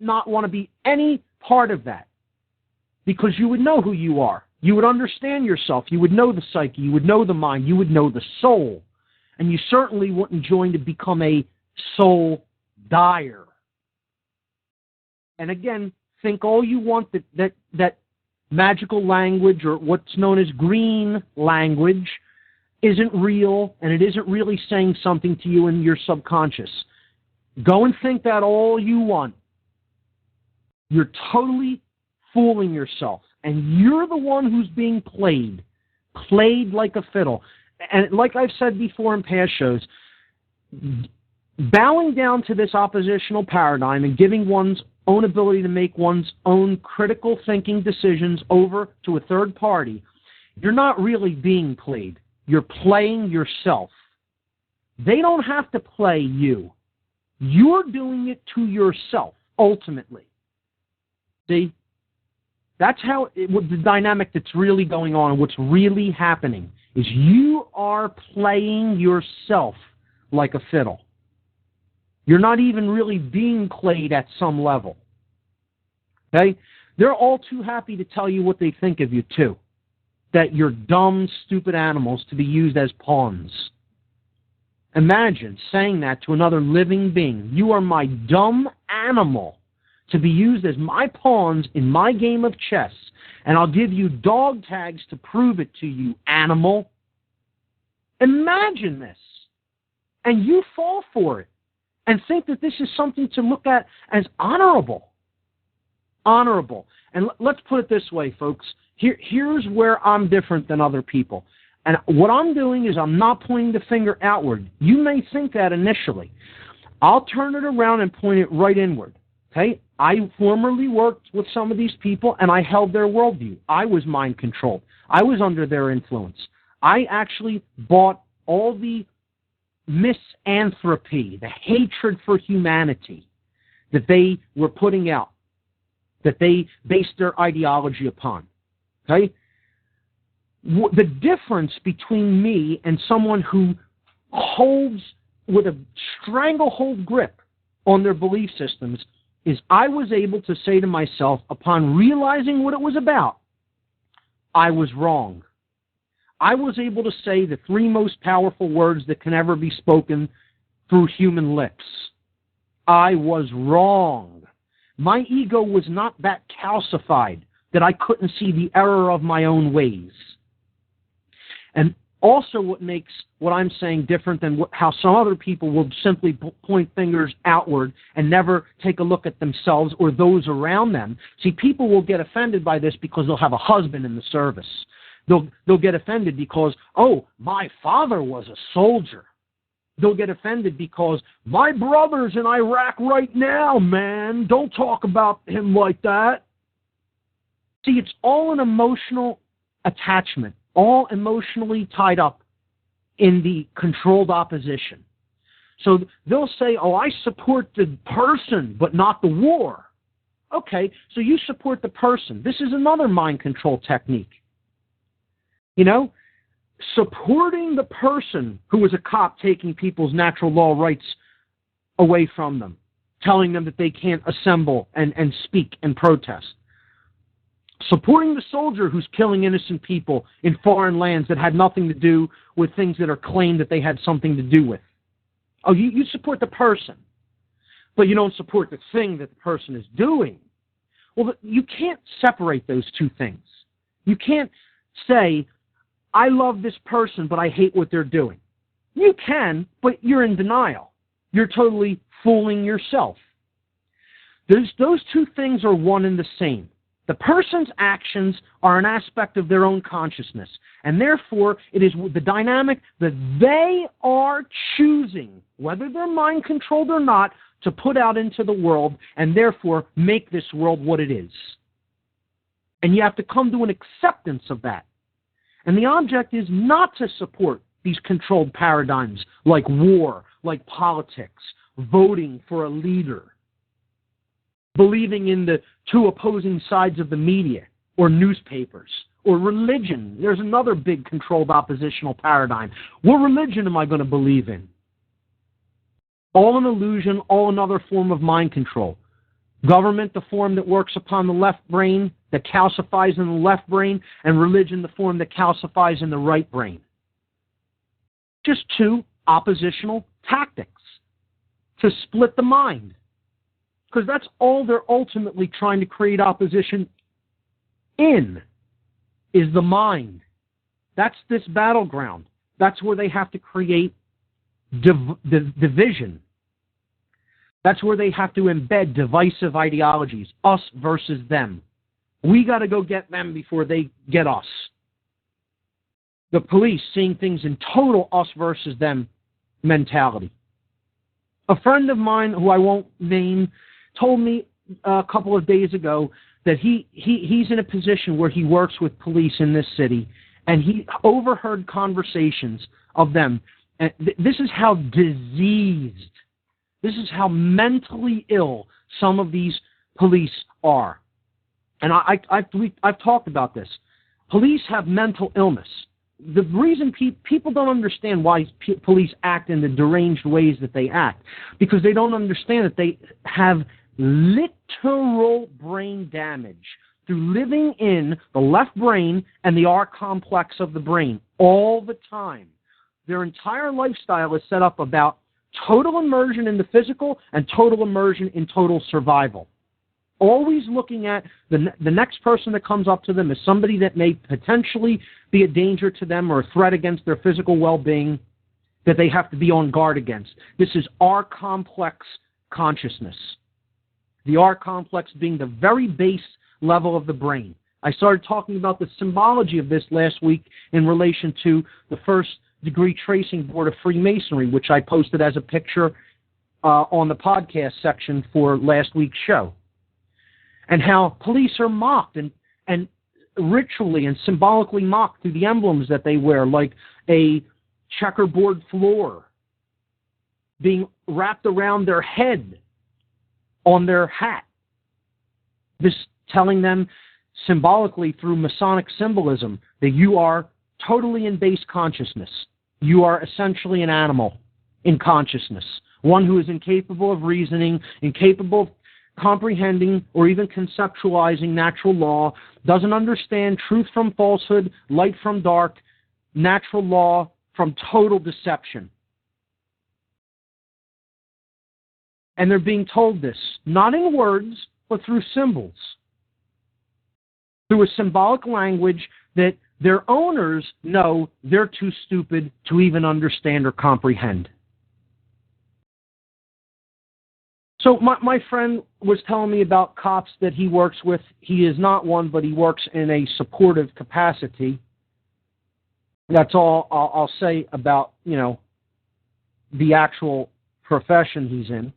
not want to be any part of that because you would know who you are. You would understand yourself. You would know the psyche. You would know the mind. You would know the soul. And you certainly wouldn't join to become a soul dyer. And again, think all you want that magical language or what's known as green language isn't real and it isn't really saying something to you in your subconscious. Go and think that all you want. You're totally fooling yourself. And you're the one who's being played like a fiddle. And like I've said before in past shows, bowing down to this oppositional paradigm and giving one's own ability to make one's own critical thinking decisions over to a third party, you're not really being played. You're playing yourself. They don't have to play you. You're doing it to yourself, ultimately. See? That's how the dynamic that's really going on and what's really happening is you are playing yourself like a fiddle. You're not even really being played at some level. Okay? They're all too happy to tell you what they think of you, too. That you're dumb, stupid animals to be used as pawns. Imagine saying that to another living being. You are my dumb animal to be used as my pawns in my game of chess, and I'll give you dog tags to prove it to you, animal. Imagine this. And you fall for it and think that this is something to look at as honorable. Honorable. And let's put it this way, folks. Here's where I'm different than other people. And what I'm doing is I'm not pointing the finger outward. You may think that initially. I'll turn it around and point it right inward. Okay? I formerly worked with some of these people, and I held their worldview. I was mind-controlled. I was under their influence. I actually bought all the misanthropy, the hatred for humanity that they were putting out, that they based their ideology upon. Okay? The difference between me and someone who holds with a stranglehold grip on their belief systems is I was able to say to myself, upon realizing what it was about, I was wrong. I was able to say the three most powerful words that can ever be spoken through human lips. I was wrong. My ego was not that calcified that I couldn't see the error of my own ways. And also what makes what I'm saying different than how some other people will simply point fingers outward and never take a look at themselves or those around them. See, people will get offended by this because they'll have a husband in the service. They'll get offended because, oh, my father was a soldier. They'll get offended because my brother's in Iraq right now, man. Don't talk about him like that. See, it's all an emotional attachment, all emotionally tied up in the controlled opposition. So they'll say, oh, I support the person, but not the war. Okay, so you support the person. This is another mind control technique. You know, supporting the person who is a cop taking people's natural law rights away from them, telling them that they can't assemble and speak and protest. Supporting the soldier who's killing innocent people in foreign lands that had nothing to do with things that are claimed that they had something to do with. Oh, you support the person, but you don't support the thing that the person is doing. Well, you can't separate those two things. You can't say, I love this person, but I hate what they're doing. You can, but you're in denial. You're totally fooling yourself. Those two things are one and the same. The person's actions are an aspect of their own consciousness, and therefore it is the dynamic that they are choosing, whether they're mind-controlled or not, to put out into the world, and therefore make this world what it is. And you have to come to an acceptance of that. And the object is not to support these controlled paradigms like war, like politics, voting for a leader, believing in the two opposing sides of the media or newspapers or religion. There's another big controlled oppositional paradigm. What religion am I going to believe in? All an illusion, all another form of mind control. Government, the form that works upon the left brain, that calcifies in the left brain, and religion, the form that calcifies in the right brain. Just two oppositional tactics to split the mind. Because that's all they're ultimately trying to create opposition in, is the mind. That's this battleground. That's where they have to create division. That's where they have to embed divisive ideologies, us versus them. We got to go get them before they get us. The police seeing things in total us versus them mentality. A friend of mine, who I won't name, told me a couple of days ago that he's in a position where he works with police in this city, and he overheard conversations of them. And this is how diseased, this is how mentally ill some of these police are. And I've talked about this. Police have mental illness. the reason people don't understand why police act in the deranged ways that they act, because they don't understand that they have literal brain damage through living in the left brain and the R complex of the brain all the time. Their entire lifestyle is set up about total immersion in the physical and total immersion in total survival. Always looking at the next person that comes up to them as somebody that may potentially be a danger to them or a threat against their physical well-being that they have to be on guard against. This is R complex consciousness. The R complex being the very base level of the brain. I started talking about the symbology of this last week in relation to the first degree tracing board of Freemasonry, which I posted as a picture on the podcast section for last week's show. And how police are mocked and ritually and symbolically mocked through the emblems that they wear, like a checkerboard floor being wrapped around their head on their hat. This telling them symbolically through Masonic symbolism that you are totally in base consciousness. You are essentially an animal in consciousness, one who is incapable of reasoning, incapable of comprehending or even conceptualizing natural law, doesn't understand truth from falsehood, light from dark, natural law from total deception. And they're being told this, not in words, but through symbols, through a symbolic language that their owners know they're too stupid to even understand or comprehend. So my friend was telling me about cops that he works with. He is not one, but he works in a supportive capacity. That's all I'll say about, the actual profession he's in.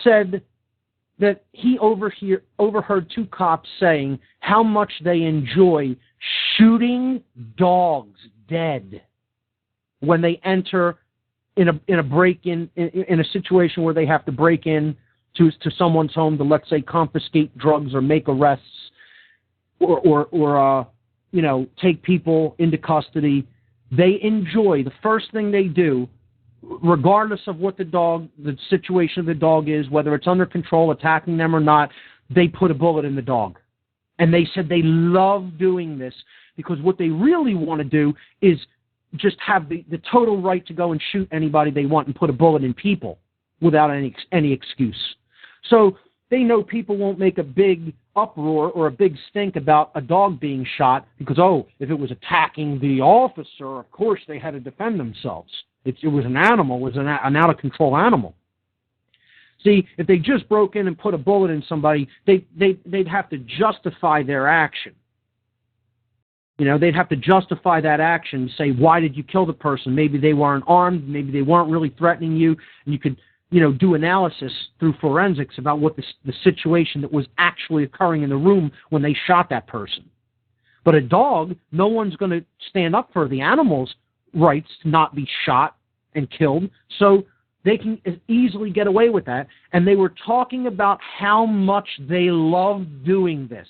Said that he overheard two cops saying how much they enjoy shooting dogs dead when they enter in a break-in, in a situation where they have to break in to someone's home to, let's say, confiscate drugs or make arrests or take people into custody. They enjoy, the first thing they do, regardless of what the situation of the dog is, whether it's under control, attacking them or not, they put a bullet in the dog. And they said they love doing this because what they really want to do is just have the total right to go and shoot anybody they want and put a bullet in people without any excuse. So they know people won't make a big uproar or a big stink about a dog being shot because, if it was attacking the officer, of course they had to defend themselves. It was an animal, it was an out-of-control animal. See, if they just broke in and put a bullet in somebody, they'd have to justify their action. They'd have to justify that action, say, why did you kill the person? Maybe they weren't armed, maybe they weren't really threatening you, and you could, do analysis through forensics about what the situation that was actually occurring in the room when they shot that person. But a dog, no one's going to stand up for the animal's rights to not be shot and killed, so they can easily get away with that. And they were talking about how much they love doing this.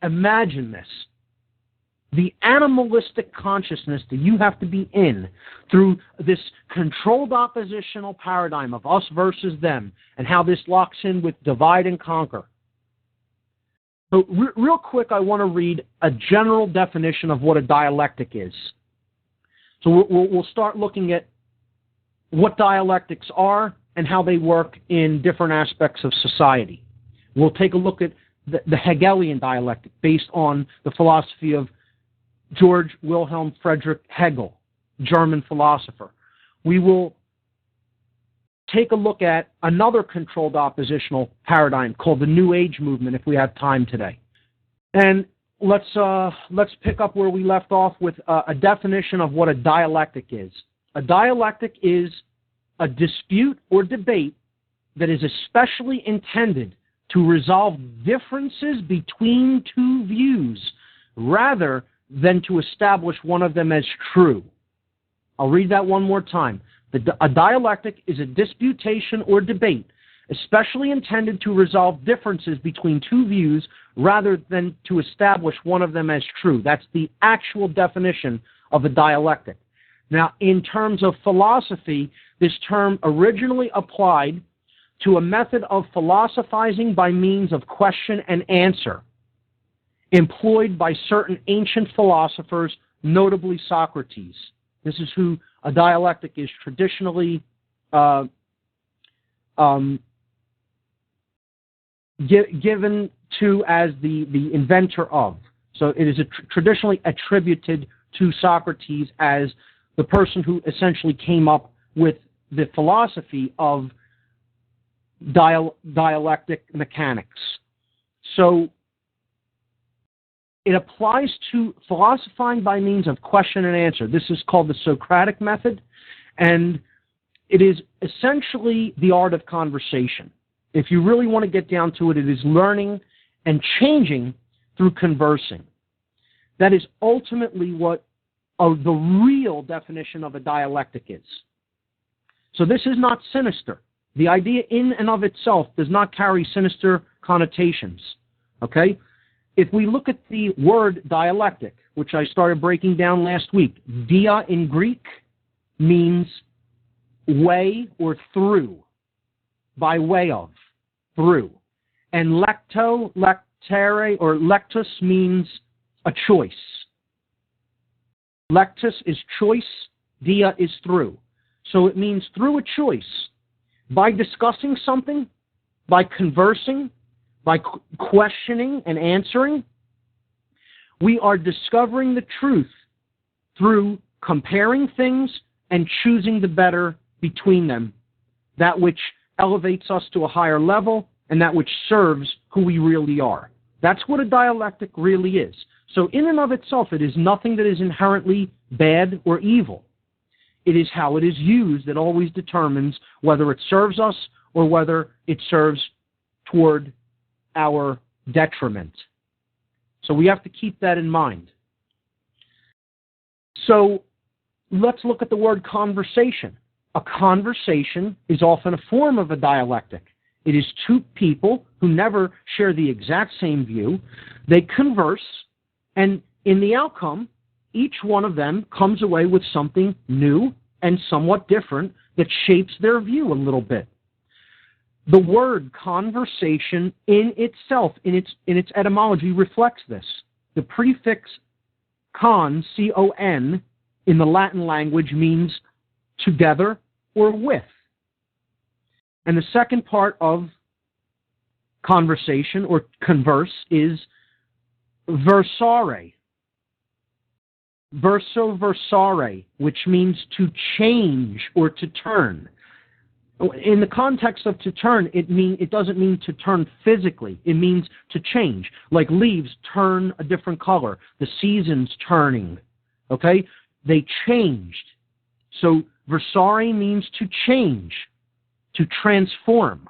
Imagine this. The animalistic consciousness that you have to be in through this controlled oppositional paradigm of us versus them, and how this locks in with divide and conquer. So real quick, I want to read a general definition of what a dialectic is. So we'll start looking at what dialectics are and how they work in different aspects of society. We'll take a look at the Hegelian dialectic based on the philosophy of George Wilhelm Friedrich Hegel, German philosopher. We will take a look at another controlled oppositional paradigm called the New Age movement if we have time today. And let's pick up where we left off with a definition of what a dialectic is. A dialectic is a dispute or debate that is especially intended to resolve differences between two views rather than to establish one of them as true. I'll read that one more time. A dialectic is a disputation or debate especially intended to resolve differences between two views rather than to establish one of them as true. That's the actual definition of a dialectic. Now, in terms of philosophy, this term originally applied to a method of philosophizing by means of question and answer, employed by certain ancient philosophers, notably Socrates. This is who a dialectic is traditionally given to as the inventor of. So it is traditionally attributed to Socrates as the person who essentially came up with the philosophy of dialectic mechanics. So it applies to philosophizing by means of question and answer. This is called the Socratic method, and it is essentially the art of conversation. If you really want to get down to it, it is learning and changing through conversing. That is ultimately what the real definition of a dialectic is. So this is not sinister. The idea in and of itself does not carry sinister connotations. Okay? If we look at the word dialectic, which I started breaking down last week, dia in Greek means way or through, by way of, through. And lecto, lectere, or lectus means a choice. Lectus is choice, dia is through. So it means through a choice. By discussing something, by conversing, by questioning and answering, we are discovering the truth through comparing things and choosing the better between them, that which elevates us to a higher level and that which serves who we really are. That's what a dialectic really is. So in and of itself, it is nothing that is inherently bad or evil. It is how it is used that always determines whether it serves us or whether it serves toward our detriment. So we have to keep that in mind. So let's look at the word conversation. A conversation is often a form of a dialectic. It is two people who never share the exact same view. They converse, and in the outcome, each one of them comes away with something new and somewhat different that shapes their view a little bit. The word conversation in itself, in its etymology, reflects this. The prefix con, C-O-N, in the Latin language means together or with. And the second part of conversation or converse is versare. Verso versare, which means to change or to turn. In the context of to turn, it doesn't mean to turn physically. It means to change. Like leaves turn a different color. The seasons turning. Okay? They changed. So versare means to change, to transform.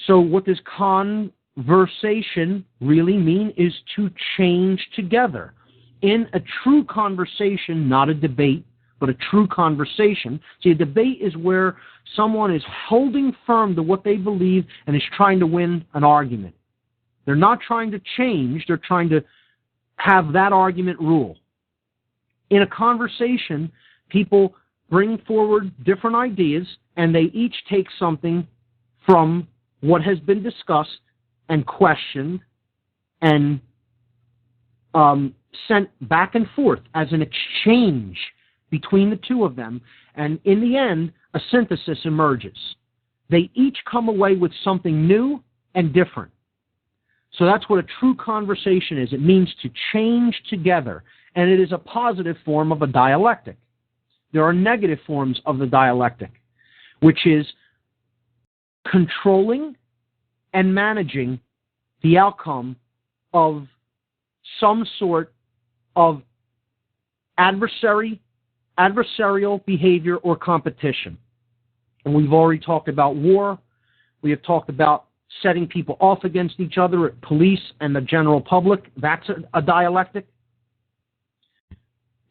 So what does conversation really mean is to change together. In a true conversation, not a debate, but a true conversation. See, a debate is where someone is holding firm to what they believe and is trying to win an argument. They're not trying to change, they're trying to have that argument rule. In a conversation, people bring forward different ideas and they each take something from what has been discussed and questioned and sent back and forth as an exchange between the two of them, and in the end, a synthesis emerges. They each come away with something new and different. So that's what a true conversation is. It means to change together, and it is a positive form of a dialectic. There are negative forms of the dialectic, which is controlling and managing the outcome of some sort of adversarial behavior or competition. And we've already talked about war. We have talked about setting people off against each other, police and the general public. That's a dialectic.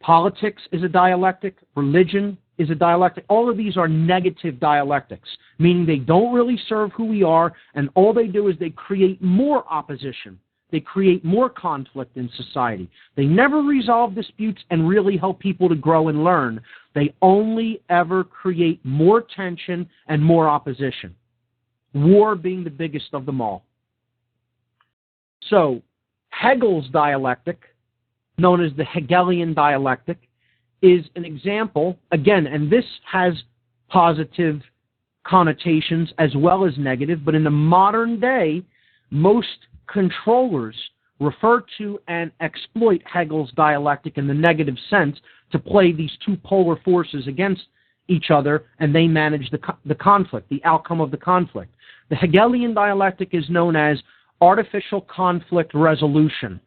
Politics is a dialectic. Religion is a dialectic. All of these are negative dialectics, meaning they don't really serve who we are, and all they do is they create more opposition they create more conflict in society. They never resolve disputes and really help people to grow and learn. They only ever create more tension and more opposition. War being the biggest of them all. So, Hegel's dialectic, known as the Hegelian dialectic, is an example, again, and this has positive connotations as well as negative, but in the modern day, most controllers refer to and exploit Hegel's dialectic in the negative sense to play these two polar forces against each other, and they manage the conflict, the outcome of the conflict. The Hegelian dialectic is known as artificial conflict resolution.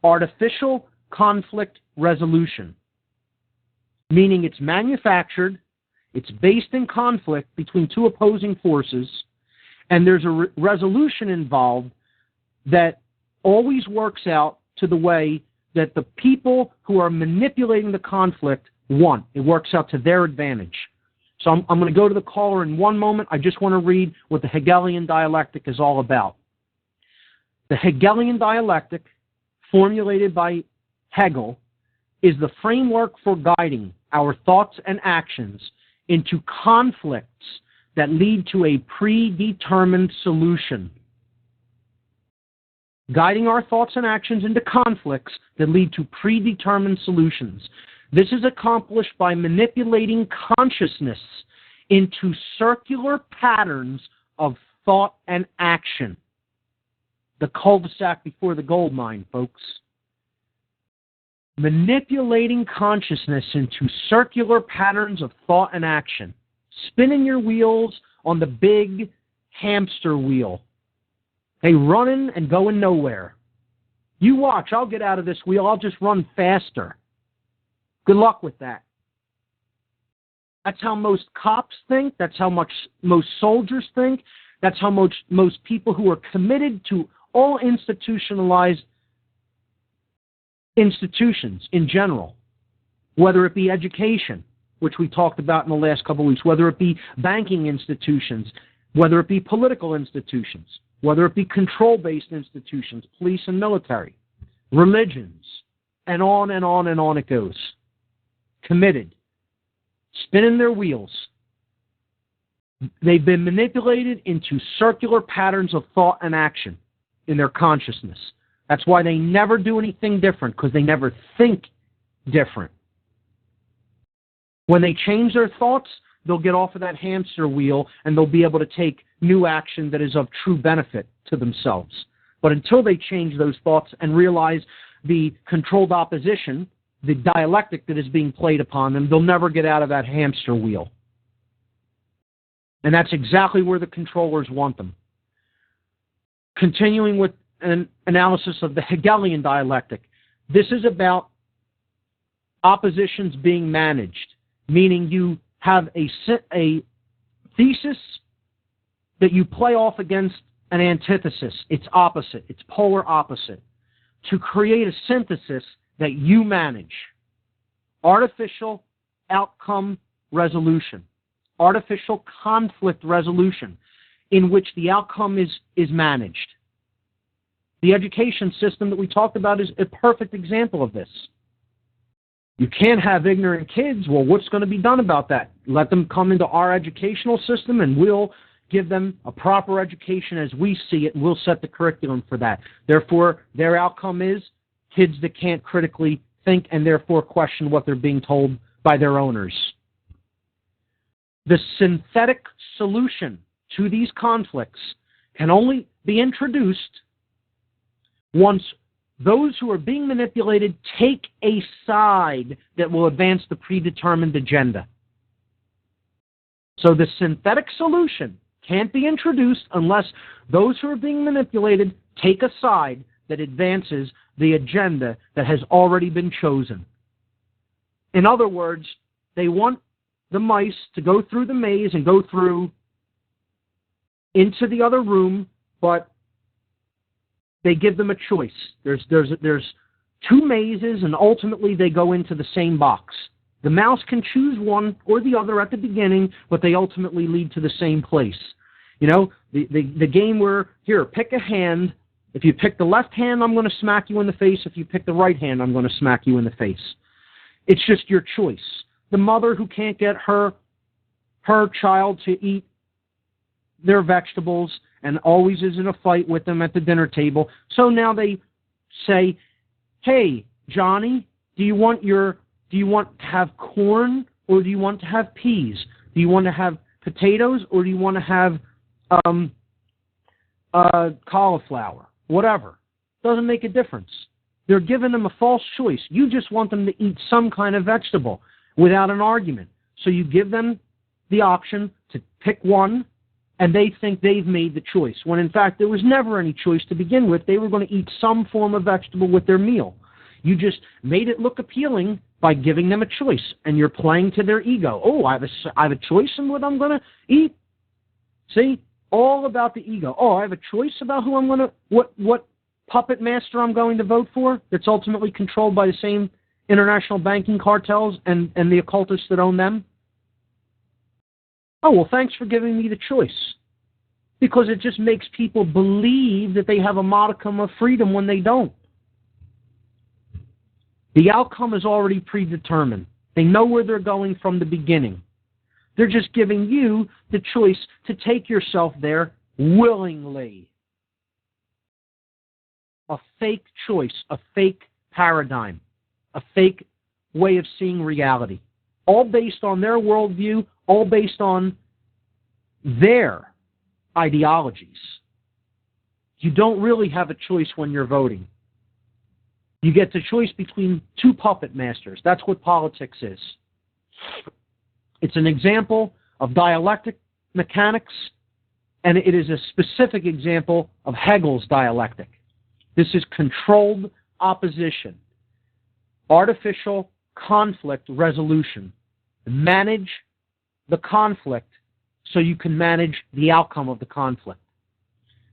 Artificial conflict resolution, meaning it's manufactured, it's based in conflict between two opposing forces, and there's a resolution involved that always works out to the way that the people who are manipulating the conflict want. It works out to their advantage. So I'm going to go to the caller in one moment. I just want to read what the Hegelian dialectic is all about. The Hegelian dialectic, formulated by Hegel, is the framework for guiding our thoughts and actions into conflicts that lead to a predetermined solution. Guiding our thoughts and actions into conflicts that lead to predetermined solutions. This is accomplished by manipulating consciousness into circular patterns of thought and action. The cul-de-sac before the gold mine, folks. Manipulating consciousness into circular patterns of thought and action. Spinning your wheels on the big hamster wheel. Hey, running and going nowhere. You watch, I'll get out of this wheel, I'll just run faster. Good luck with that. That's how most cops think. That's how most soldiers think. That's how most people who are committed to all institutionalized institutions in general, whether it be education, which we talked about in the last couple of weeks, whether it be banking institutions, whether it be political institutions, whether it be control-based institutions, police and military, religions, and on and on and on it goes. Committed, spinning their wheels. They've been manipulated into circular patterns of thought and action in their consciousness. That's why they never do anything different, because they never think different. When they change their thoughts, they'll get off of that hamster wheel and they'll be able to take new action that is of true benefit to themselves. But until they change those thoughts and realize the controlled opposition, the dialectic that is being played upon them, they'll never get out of that hamster wheel. And that's exactly where the controllers want them. Continuing with an analysis of the Hegelian dialectic, this is about oppositions being managed, meaning you have a thesis that you play off against an antithesis. It's opposite. It's polar opposite. To create a synthesis that you manage. Artificial outcome resolution. Artificial conflict resolution, in which the outcome is managed. The education system that we talked about is a perfect example of this. You can't have ignorant kids. Well, what's going to be done about that? Let them come into our educational system and we'll give them a proper education as we see it, and we'll set the curriculum for that. Therefore, their outcome is kids that can't critically think and therefore question what they're being told by their owners. The synthetic solution to these conflicts can only be introduced once those who are being manipulated take a side that will advance the predetermined agenda. So the synthetic solution can't be introduced unless those who are being manipulated take a side that advances the agenda that has already been chosen. In other words, they want the mice to go through the maze and go through into the other room, but they give them a choice. There's two mazes, and ultimately they go into the same box. The mouse can choose one or the other at the beginning, but they ultimately lead to the same place. You know, the game where, here, pick a hand, If you pick the left hand, I'm going to smack you in the face. If you pick the right hand, I'm going to smack you in the face. It's just your choice. The mother who can't get her child to eat their vegetables and always is in a fight with them at the dinner table. So now they say, hey, Johnny, do you want to have corn or do you want to have peas? Do you want to have potatoes or do you want to have cauliflower? Whatever. Doesn't make a difference. They're giving them a false choice. You just want them to eat some kind of vegetable without an argument. So you give them the option to pick one, and they think they've made the choice, when in fact there was never any choice to begin with. They were going to eat some form of vegetable with their meal. You just made it look appealing by giving them a choice, and you're playing to their ego. Oh, I have a choice in what I'm going to eat. See? All about the ego. Oh, I have a choice about who I'm going to, what puppet master I'm going to vote for that's ultimately controlled by the same international banking cartels and the occultists that own them. Oh, well, thanks for giving me the choice. Because it just makes people believe that they have a modicum of freedom when they don't. The outcome is already predetermined. They know where they're going from the beginning. They're just giving you the choice to take yourself there willingly. A fake choice, a fake paradigm, a fake way of seeing reality. All based on their worldview, all based on their ideologies. You don't really have a choice when you're voting. You get the choice between two puppet masters. That's what politics is. It's an example of dialectic mechanics, and it is a specific example of Hegel's dialectic. This is controlled opposition, artificial conflict resolution. Manage the conflict so you can manage the outcome of the conflict.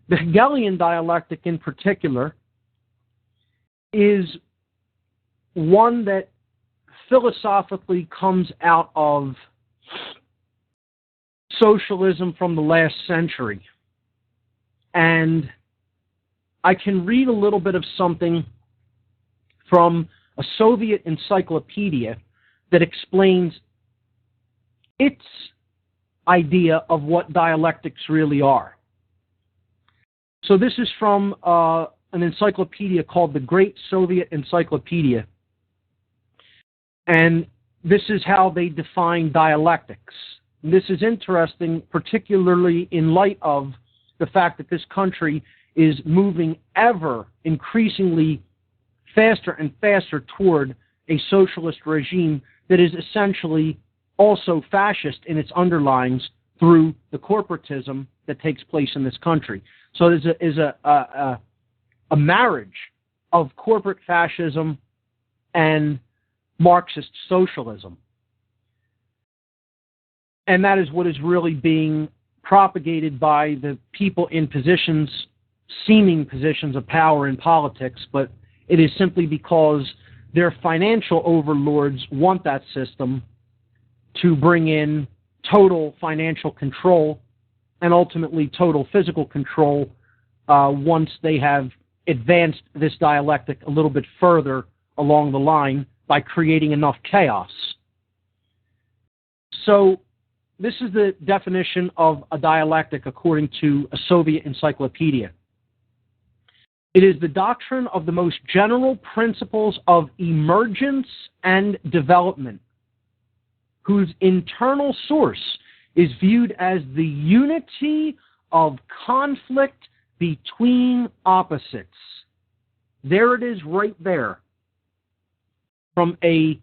The Hegelian dialectic in particular is one that philosophically comes out of socialism from the last century. And I can read a little bit of something from a Soviet encyclopedia that explains its idea of what dialectics really are. So this is from an encyclopedia called the Great Soviet Encyclopedia. And this is how they define dialectics. And this is interesting, particularly in light of the fact that this country is moving ever increasingly faster and faster toward a socialist regime that is essentially also fascist in its underlyings through the corporatism that takes place in this country. So there's a marriage of corporate fascism and Marxist socialism. And that is what is really being propagated by the people in positions, seeming positions of power in politics, but it is simply because their financial overlords want that system to bring in total financial control and ultimately total physical control once they have advanced this dialectic a little bit further along the line by creating enough chaos. So this is the definition of a dialectic according to a Soviet encyclopedia. It is the doctrine of the most general principles of emergence and development, whose internal source is viewed as the unity of conflict between opposites. There it is right there. From a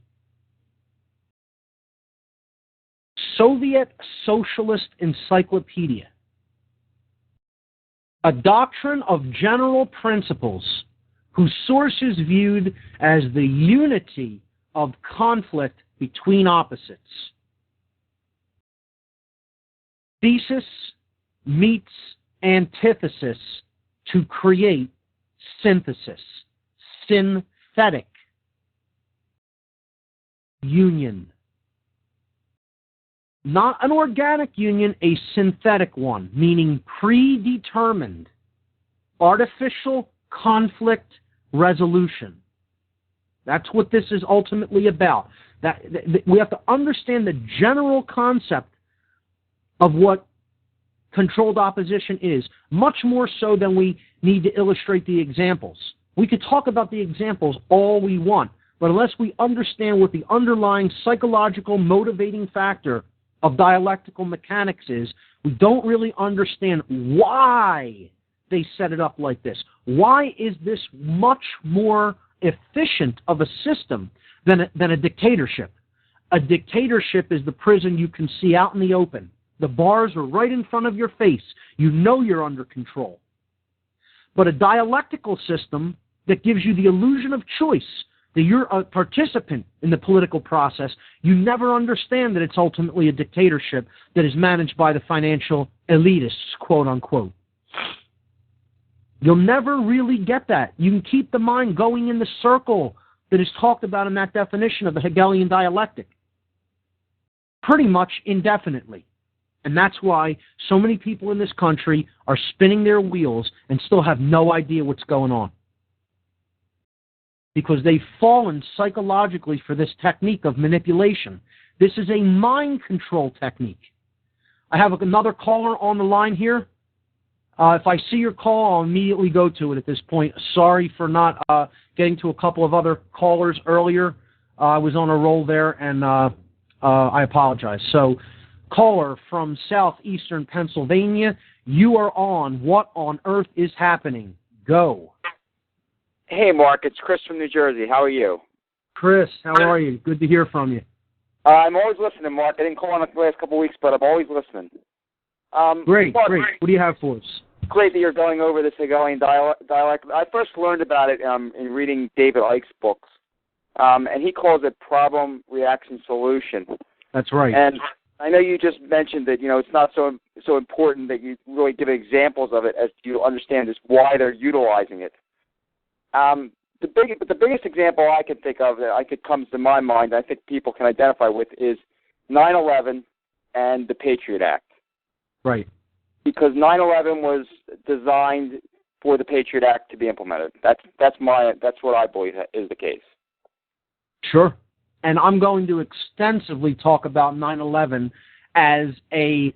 Soviet socialist encyclopedia. A doctrine of general principles whose source is viewed as the unity of conflict between opposites. Thesis meets antithesis to create synthesis. Synthetic union. Not an organic union, a synthetic one, meaning predetermined. artificial conflict resolution. That's what this is ultimately about. That we have to understand the general concept of what controlled opposition is, much more so than we need to illustrate the examples. We could talk about the examples all we want, but unless we understand what the underlying psychological motivating factor of dialectical mechanics is, we don't really understand why they set it up like this. Why is this much more efficient of a system than a dictatorship? A dictatorship is the prison you can see out in the open. The bars are right in front of your face. You know you're under control. But a dialectical system that gives you the illusion of choice, that you're a participant in the political process, you never understand that it's ultimately a dictatorship that is managed by the financial elitists, quote unquote. You'll never really get that. You can keep the mind going in the circle that is talked about in that definition of the Hegelian dialectic pretty much indefinitely. And that's why so many people in this country are spinning their wheels and still have no idea what's going on. Because they've fallen psychologically for this technique of manipulation. This is a mind control technique. I have another caller on the line here. If I see your call, I'll immediately go to it at this point. Sorry for not getting to a couple of other callers earlier. I was on a roll there, and I apologize. So, caller from southeastern Pennsylvania, you are on. What on earth is happening? Go. Hey, Mark. It's Chris from New Jersey. How are you? Chris, how are you? Good to hear from you. I'm always listening, Mark. I didn't call on the last couple of weeks, but I'm always listening. Great, Mark, great. What do you have for us? Great that you're going over this Hegelian dialect. I first learned about it in reading David Icke's books, and he calls it problem, reaction, solution. That's right. And I know you just mentioned that, it's not so important that you really give examples of it as you understand just why they're utilizing it. The biggest example I can think of that comes to my mind, I think people can identify with, is 9/11 and the Patriot Act. Right. Because 9/11 was designed for the Patriot Act to be implemented. That's what I believe is the case. Sure. And I'm going to extensively talk about 9/11 as a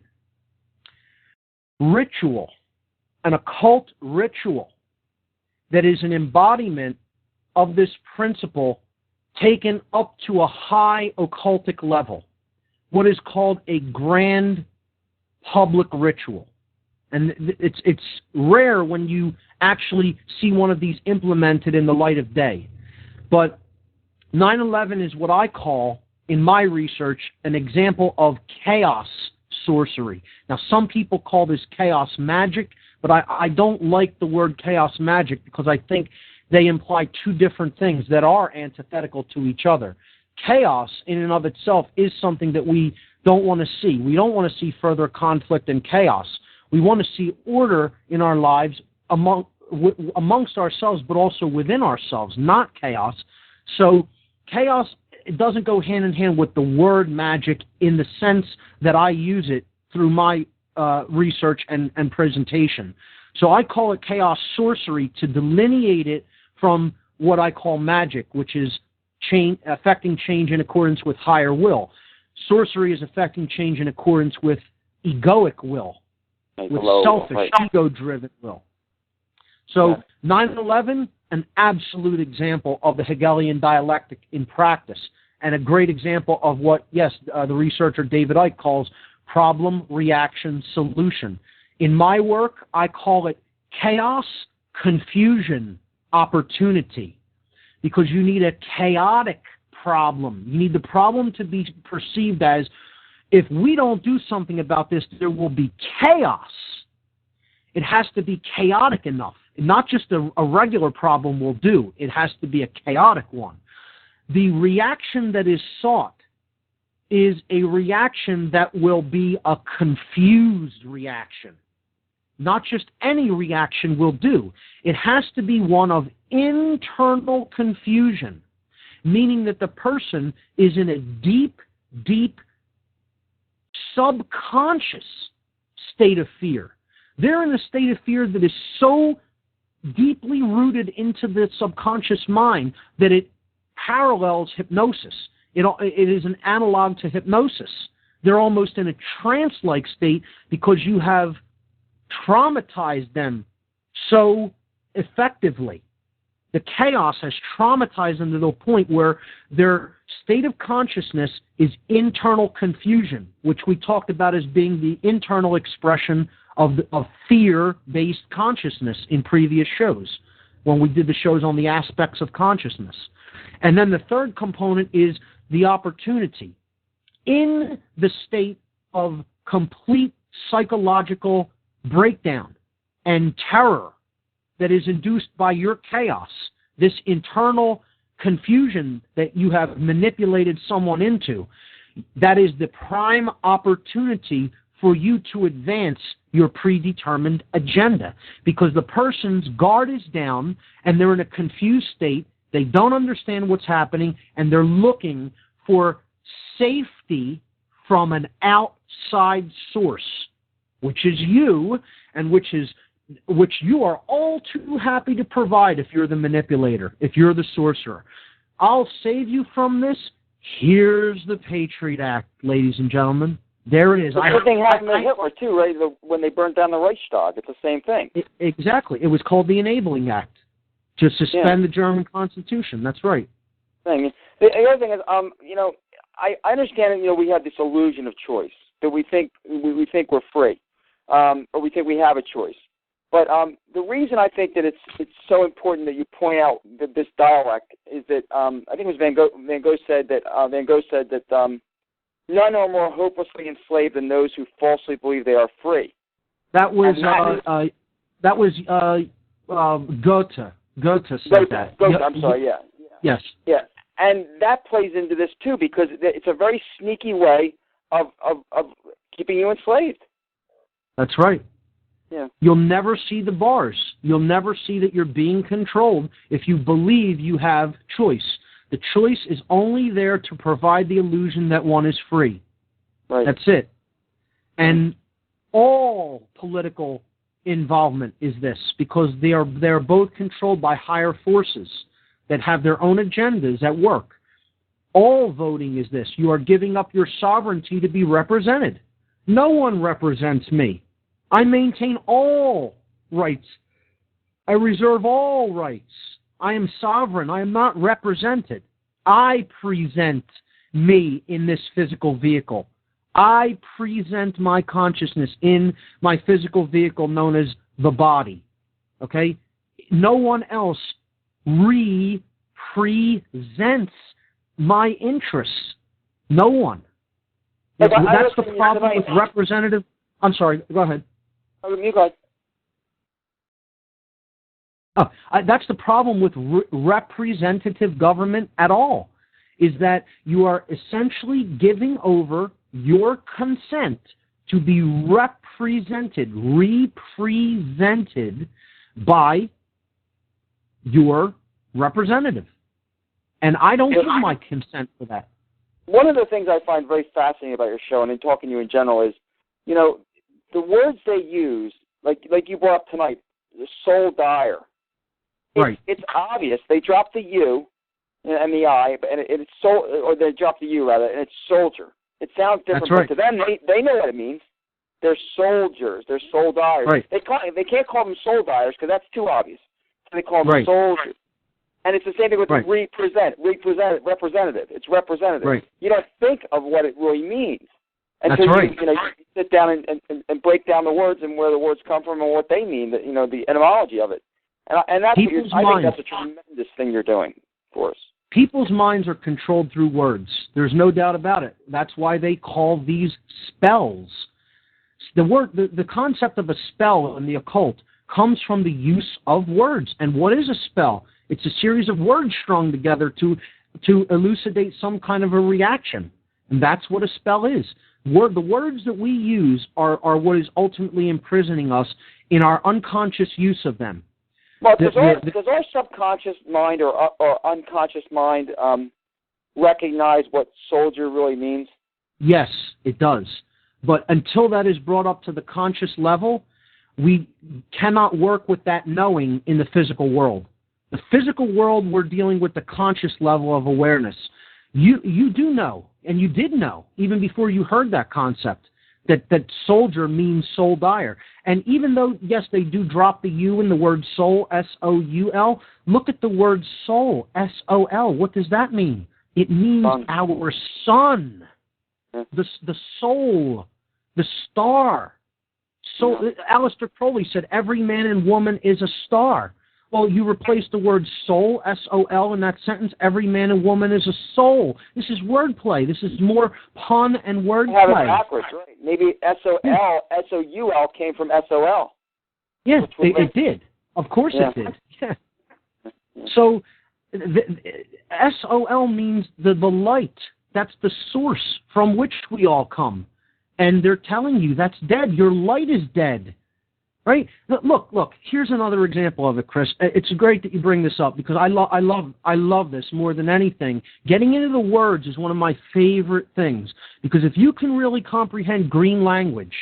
ritual, an occult ritual that is an embodiment of this principle taken up to a high occultic level, what is called a grand public ritual. And it's rare when you actually see one of these implemented in the light of day. But 9/11 is what I call, in my research, an example of chaos sorcery. Now, some people call this chaos magic, but I don't like the word chaos magic because I think they imply two different things that are antithetical to each other. Chaos, in and of itself, is something that we don't want to see. We don't want to see further conflict and chaos. We want to see order in our lives amongst ourselves, but also within ourselves, not chaos. So chaos, it doesn't go hand in hand with the word magic in the sense that I use it through my research and presentation. So I call it chaos sorcery to delineate it from what I call magic, which is affecting change in accordance with higher will. Sorcery is affecting change in accordance with egoic will, with selfish, ego-driven will. So 9/11, an absolute example of the Hegelian dialectic in practice, and a great example of what, the researcher David Icke calls problem, reaction, solution. In my work, I call it chaos, confusion, opportunity, because you need a chaotic problem. You need the problem to be perceived as, if we don't do something about this, there will be chaos. It has to be chaotic enough. Not just a regular problem will do. It has to be a chaotic one. The reaction that is sought is a reaction that will be a confused reaction. Not just any reaction will do. It has to be one of internal confusion, meaning that the person is in a deep, deep subconscious state of fear. They're in a state of fear that is so deeply rooted into the subconscious mind that it parallels hypnosis. It is an analog to hypnosis. They're almost in a trance-like state because you have traumatized them so effectively. The chaos has traumatized them to the point where their state of consciousness is internal confusion, which we talked about as being the internal expression of fear-based consciousness in previous shows, when we did the shows on the aspects of consciousness. And then the third component is the opportunity. In the state of complete psychological breakdown and terror that is induced by your chaos, this internal confusion that you have manipulated someone into, that is the prime opportunity for you to advance your predetermined agenda, because the person's guard is down and they're in a confused state. They don't understand what's happening, and they're looking for safety from an outside source, which is you, and which you are all too happy to provide if you're the manipulator, if you're the sorcerer. I'll save you from this. Here's the Patriot Act, ladies and gentlemen. There it is. The same thing happened to Hitler, too, right? When they burned down the Reichstag. It's the same thing. Exactly. It was called the Enabling Act, to suspend the German Constitution. That's right. The other thing is, I understand that, we have this illusion of choice, that we think we're free, or we think we have a choice. But the reason I think that it's so important that you point out that this dialect is that I think it was Van Gogh said that none are more hopelessly enslaved than those who falsely believe they are free. That was Goethe. Goethe said that. Goethe, I'm sorry, yeah. Yes. Yeah, and that plays into this too, because it's a very sneaky way of keeping you enslaved. That's right. Yeah. You'll never see the bars. You'll never see that you're being controlled if you believe you have choice. The choice is only there to provide the illusion that one is free. Right. That's it. And all political involvement is this, because they are both controlled by higher forces that have their own agendas at work. All voting is this. You are giving up your sovereignty to be represented. No one represents me. I maintain all rights. I reserve all rights. I am sovereign. I am not represented. I present me in this physical vehicle. I present my consciousness in my physical vehicle known as the body. Okay? No one else represents my interests. No one. That's the problem with representative. I'm sorry, go ahead. You go ahead. That's the problem with representative government at all, is that you are essentially giving over your consent to be represented by your representative. And I don't give my consent for that. One of the things I find very fascinating about your show and in talking to you in general is, the words they use, like you brought up tonight, the soul dire. Right. It's obvious. They drop the U and the I, and it's soul, or they drop the U rather, and it's soldier. It sounds different, That's right. but to them, they know what it means. They're soldiers. They're soul dyers. Right. They can't call them soul dyers because that's too obvious. So they call them right. soldiers. And it's the same thing with right. representative. It's representative. Right. You don't think of what it really means That's until right. you sit down and break down the words and where the words come from and what they mean. The etymology of it. And that's I think that's a tremendous thing you're doing for us. People's minds are controlled through words. There's no doubt about it. That's why they call these spells. The concept of a spell in the occult comes from the use of words. And what is a spell? It's a series of words strung together to elucidate some kind of a reaction. And that's what a spell is. The words that we use are what is ultimately imprisoning us in our unconscious use of them. Well, does our subconscious mind or unconscious mind recognize what soldier really means? Yes, it does. But until that is brought up to the conscious level, we cannot work with that knowing in the physical world. The physical world, we're dealing with the conscious level of awareness. You do know, and you did know, even before you heard that concept, that soldier means soul dire. And even though, yes, they do drop the U in the word soul, S-O-U-L, look at the word soul, S-O-L. What does that mean? It means our sun, the soul, the star. So Aleister Crowley said, every man and woman is a star. Well, you replace the word soul, S-O-L, in that sentence, every man and woman is a soul. This is wordplay. This is more pun and wordplay. You have it backwards, right? Maybe S-O-L, S-O-U-L came from S-O-L. Yeah, it did. Of course it did. Yeah. So S-O-L means the light. That's the source from which we all come. And they're telling you that's dead. Your light is dead. Right? Look, here's another example of it, Chris. It's great that you bring this up because I love this more than anything. Getting into the words is one of my favorite things because if you can really comprehend green language,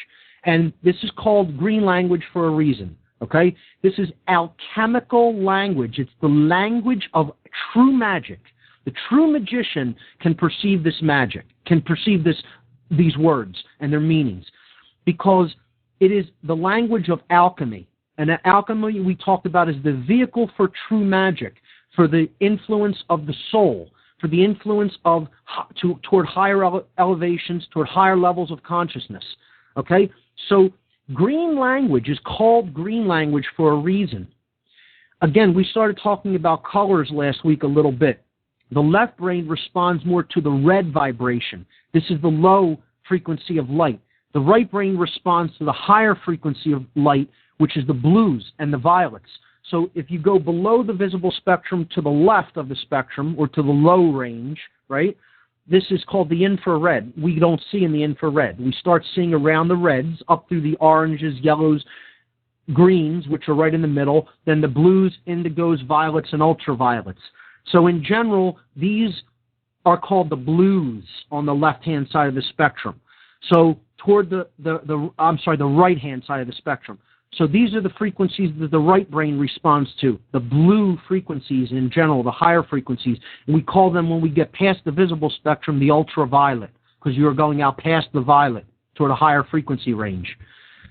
and this is called green language for a reason, okay? This is alchemical language. It's the language of true magic. The true magician can perceive this magic, can perceive these words and their meanings because it is the language of alchemy. And alchemy we talked about is the vehicle for true magic, for the influence of the soul, for the influence of toward higher elevations, toward higher levels of consciousness. Okay? So green language is called green language for a reason. Again, we started talking about colors last week a little bit. The left brain responds more to the red vibration. This is the low frequency of light. The right brain responds to the higher frequency of light, which is the blues and the violets. So if you go below the visible spectrum to the left of the spectrum, or to the low range, right, this is called the infrared. We don't see in the infrared. We start seeing around the reds, up through the oranges, yellows, greens, which are right in the middle, then the blues, indigos, violets, and ultraviolets. So in general, these are called the blues on the left-hand side of the spectrum. So toward the right-hand side of the spectrum. So these are the frequencies that the right brain responds to, the blue frequencies in general, the higher frequencies. And we call them, when we get past the visible spectrum, the ultraviolet, because you are going out past the violet toward a higher frequency range.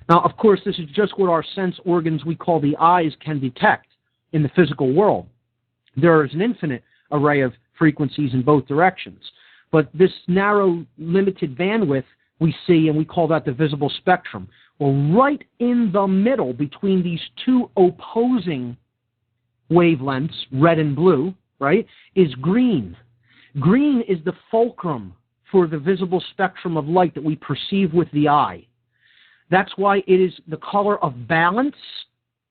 Now, of course, this is just what our sense organs we call the eyes can detect in the physical world. There is an infinite array of frequencies in both directions. But this narrow, limited bandwidth we see, and we call that the visible spectrum. Well, right in the middle between these two opposing wavelengths, red and blue, right, is green. Green is the fulcrum for the visible spectrum of light that we perceive with the eye. That's why it is the color of balance.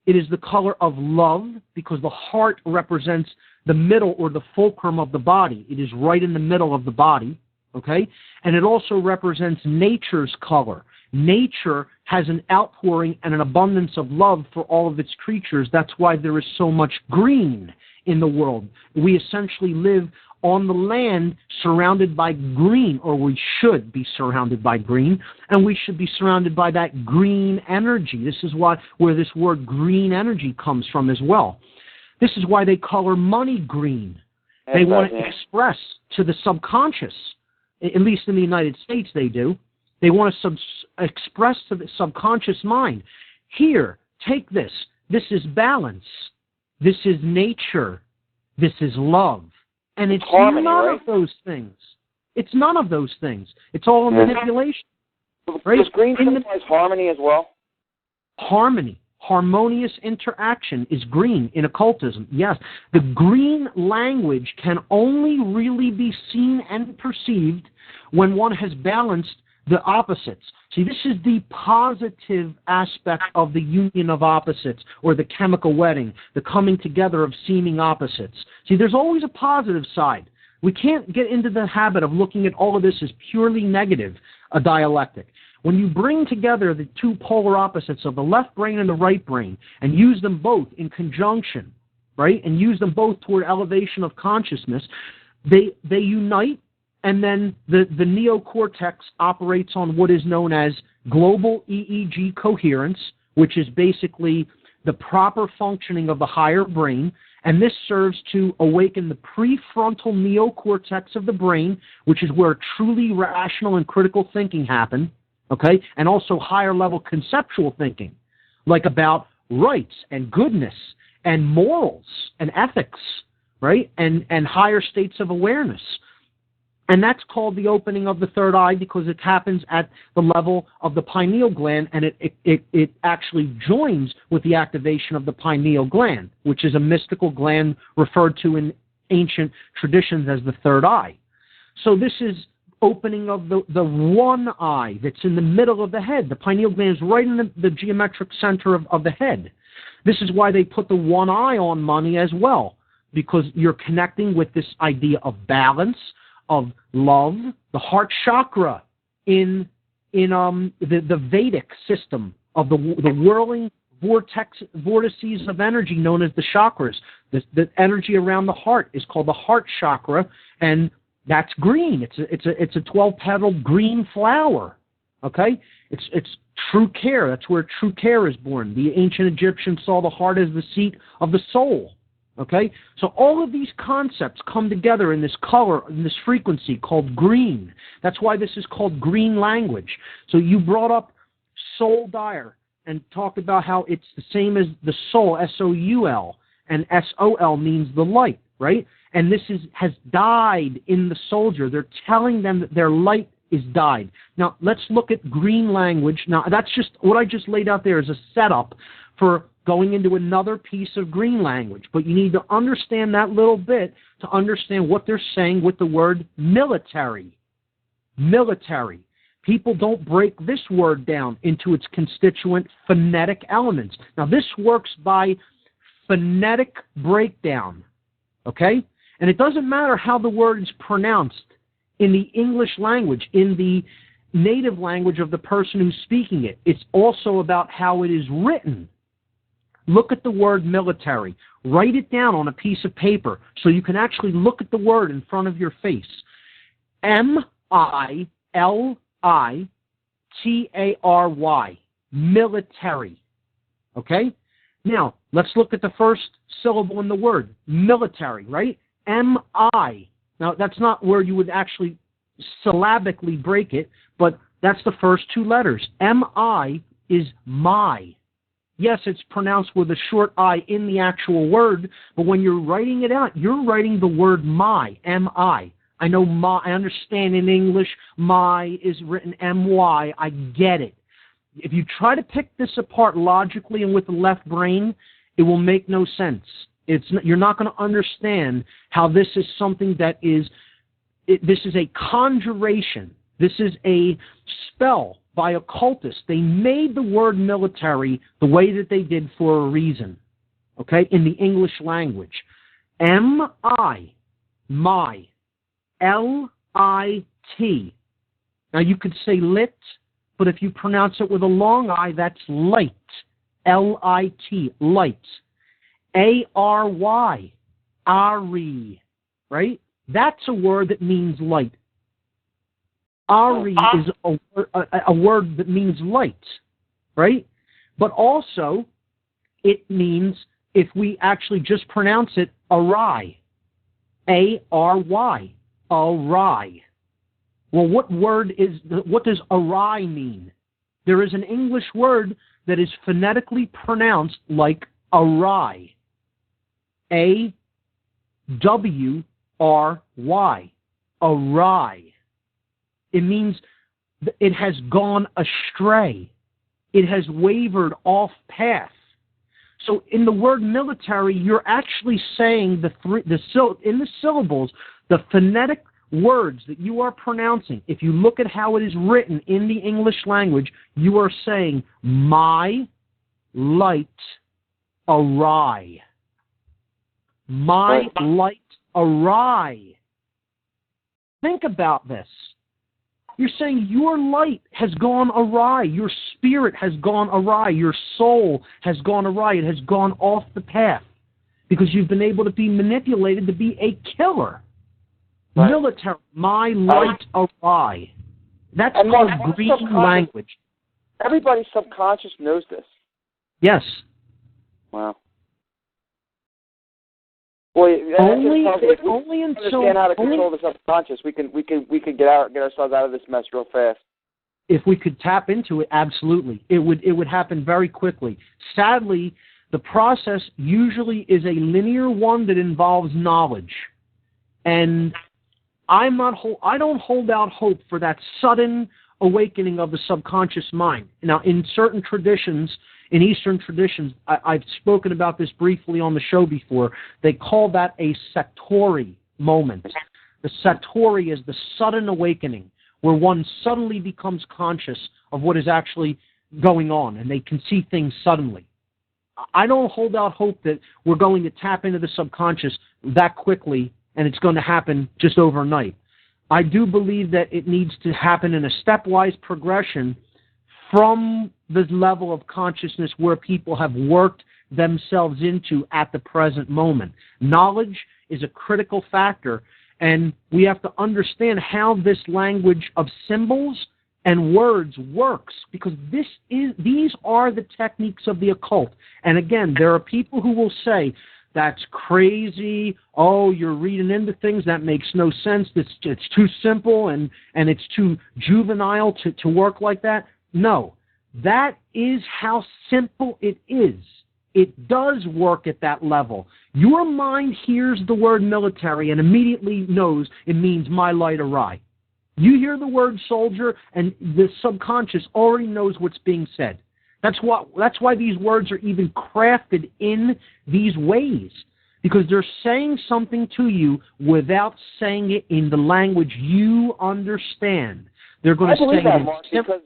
It is the color of love, because the heart represents the middle or the fulcrum of the body. It is right in the middle of the body, okay? And it also represents nature's color. Nature has an outpouring and an abundance of love for all of its creatures. That's why there is so much green in the world. We essentially live on the land surrounded by green, or we should be surrounded by green, and we should be surrounded by that green energy. This is where this word green energy comes from as well. This is why they color money green. They want to express to the subconscious, at least in the United States they do, they want to express to the subconscious mind, here, take this. This is balance. This is nature. This is love. And it's harmony, none of those things. It's none of those things. It's all a manipulation. Right? Does green symbolize harmony as well? Harmony. Harmonious interaction is green in occultism. Yes. The green language can only really be seen and perceived when one has balanced the opposites. See, this is the positive aspect of the union of opposites, or the chemical wedding, the coming together of seeming opposites. See, there's always a positive side. We can't get into the habit of looking at all of this as purely negative, a dialectic. When you bring together the two polar opposites of the left brain and the right brain and use them both in conjunction, right, and use them both toward elevation of consciousness, they unite. And then the neocortex operates on what is known as global EEG coherence, which is basically the proper functioning of the higher brain, and this serves to awaken the prefrontal neocortex of the brain, which is where truly rational and critical thinking happen, okay, and also higher level conceptual thinking, like about rights and goodness and morals and ethics, right, and higher states of awareness. And that's called the opening of the third eye because it happens at the level of the pineal gland, and it actually joins with the activation of the pineal gland, which is a mystical gland referred to in ancient traditions as the third eye. So this is opening of the one eye that's in the middle of the head. The pineal gland is right in the geometric center of the head. This is why they put the one eye on money as well, because you're connecting with this idea of balance, of love, the heart chakra in the Vedic system of the whirling vortices of energy known as the chakras. The energy around the heart is called the heart chakra, and that's green. It's a 12-petaled green flower. Okay, it's true care. That's where true care is born. The ancient Egyptians saw the heart as the seat of the soul. Okay, so all of these concepts come together in this color, in this frequency called green. That's why this is called green language. So you brought up Soul Dyer and talked about how it's the same as the soul, S-O-U-L, and S-O-L means the light, right? And this has died in the soldier. They're telling them that their light is died. Now, let's look at green language. Now, that's just what I just laid out there is a setup for going into another piece of green language. But you need to understand that little bit to understand what they're saying with the word military. Military. People don't break this word down into its constituent phonetic elements. Now, this works by phonetic breakdown, okay? And it doesn't matter how the word is pronounced in the English language, in the native language of the person who's speaking it. It's also about how it is written. Look at the word military. Write it down on a piece of paper so you can actually look at the word in front of your face. M-I-L-I-T-A-R-Y. Military. Okay? Now, let's look at the first syllable in the word. Military, right? M-I. Now, that's not where you would actually syllabically break it, but that's the first two letters. M-I is my. Yes, it's pronounced with a short I in the actual word, but when you're writing it out, you're writing the word my, M-I. I know my, I understand in English, my is written M-Y. I get it. If you try to pick this apart logically and with the left brain, it will make no sense. You're not going to understand how this is something that is, this is a conjuration. This is a spell by occultists. They made the word military the way that they did for a reason, okay, in the English language. M-I, my, L-I-T. Now you could say lit, but if you pronounce it with a long I, that's light, L-I-T, light. A-R-Y, Ari, right? That's a word that means light. Ari is a word that means light, right? But also, it means, if we actually just pronounce it, awry. A-R-Y, awry. Well, what does awry mean? There is an English word that is phonetically pronounced like awry. A-W-R-Y, awry. It means it has gone astray. It has wavered off path. So in the word military, you're actually saying in the syllables, the phonetic words that you are pronouncing. If you look at how it is written in the English language, you are saying my light awry. My light awry. Think about this. You're saying your light has gone awry. Your spirit has gone awry. Your soul has gone awry. It has gone off the path because you've been able to be manipulated to be a killer. Right. Military, my light awry. That's called green language. Everybody subconscious knows this. Wow. Well, Only until understand how to control the subconscious, we could get ourselves out of this mess real fast. If we could tap into it, absolutely, it would happen very quickly. Sadly, the process usually is a linear one that involves knowledge, and I don't hold out hope for that sudden awakening of the subconscious mind. Now, in certain traditions, in Eastern traditions, I've spoken about this briefly on the show before, they call that a satori moment. The satori is the sudden awakening, where one suddenly becomes conscious of what is actually going on, and they can see things suddenly. I don't hold out hope that we're going to tap into the subconscious that quickly, and it's going to happen just overnight. I do believe that it needs to happen in a stepwise progression from the level of consciousness where people have worked themselves into at the present moment. Knowledge is a critical factor, and we have to understand how this language of symbols and words works, because these are the techniques of the occult. And again, there are people who will say, that's crazy, oh, you're reading into things, that makes no sense, it's too simple and it's too juvenile to work like that. No, that is how simple it is. It does work at that level. Your mind hears the word military and immediately knows it means my light awry. You hear the word soldier and the subconscious already knows what's being said. That's why these words are even crafted in these ways, because they're saying something to you without saying it in the language you understand. They're going to say that, Mark, because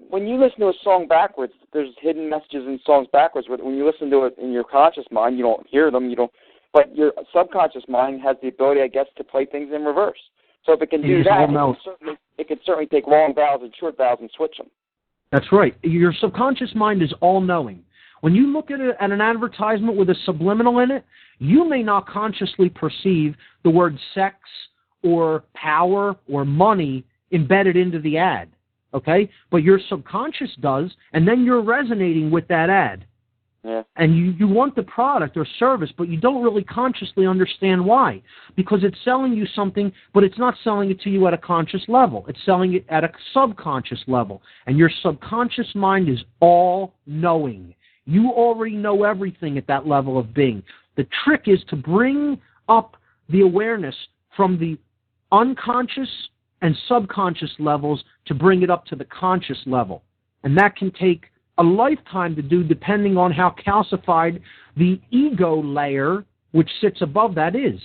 when you listen to a song backwards, there's hidden messages in songs backwards. When you listen to it in your conscious mind, you don't hear them. But your subconscious mind has the ability, I guess, to play things in reverse. So if it can do that, it can certainly take long vowels and short vowels and switch them. That's right. Your subconscious mind is all-knowing. When you look at an advertisement with a subliminal in it, you may not consciously perceive the word sex or power or money embedded into the ad, okay? But your subconscious does, and then you're resonating with that ad. Yeah. And you want the product or service, but you don't really consciously understand why. Because it's selling you something, but it's not selling it to you at a conscious level. It's selling it at a subconscious level. And your subconscious mind is all-knowing. You already know everything at that level of being. The trick is to bring up the awareness from the unconscious and subconscious levels to bring it up to the conscious level. And that can take a lifetime to do, depending on how calcified the ego layer, which sits above that, is.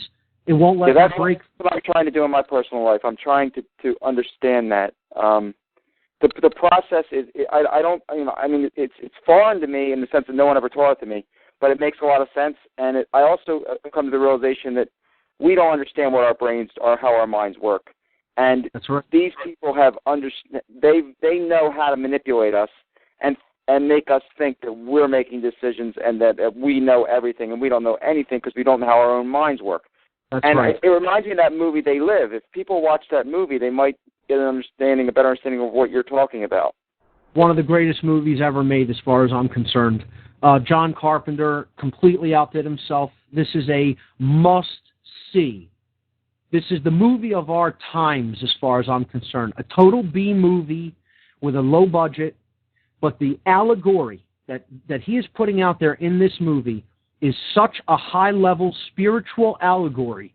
It won't let it break. That's what I'm trying to do in my personal life. I'm trying to understand that. The process is, it's foreign to me in the sense that no one ever taught it to me, but it makes a lot of sense. And I also come to the realization that we don't understand what our brains are, how our minds work. And that's right. These people have they know how to manipulate us and make us think that we're making decisions and that we know everything, and we don't know anything because we don't know how our own minds work. That's and right. It reminds me of that movie They Live. If people watch that movie, they might get a better understanding of what you're talking about. One of the greatest movies ever made as far as I'm concerned. John Carpenter completely outdid himself. This is a must-see. This is the movie of our times as far as I'm concerned. A total B movie with a low budget. But the allegory that he is putting out there in this movie is such a high-level spiritual allegory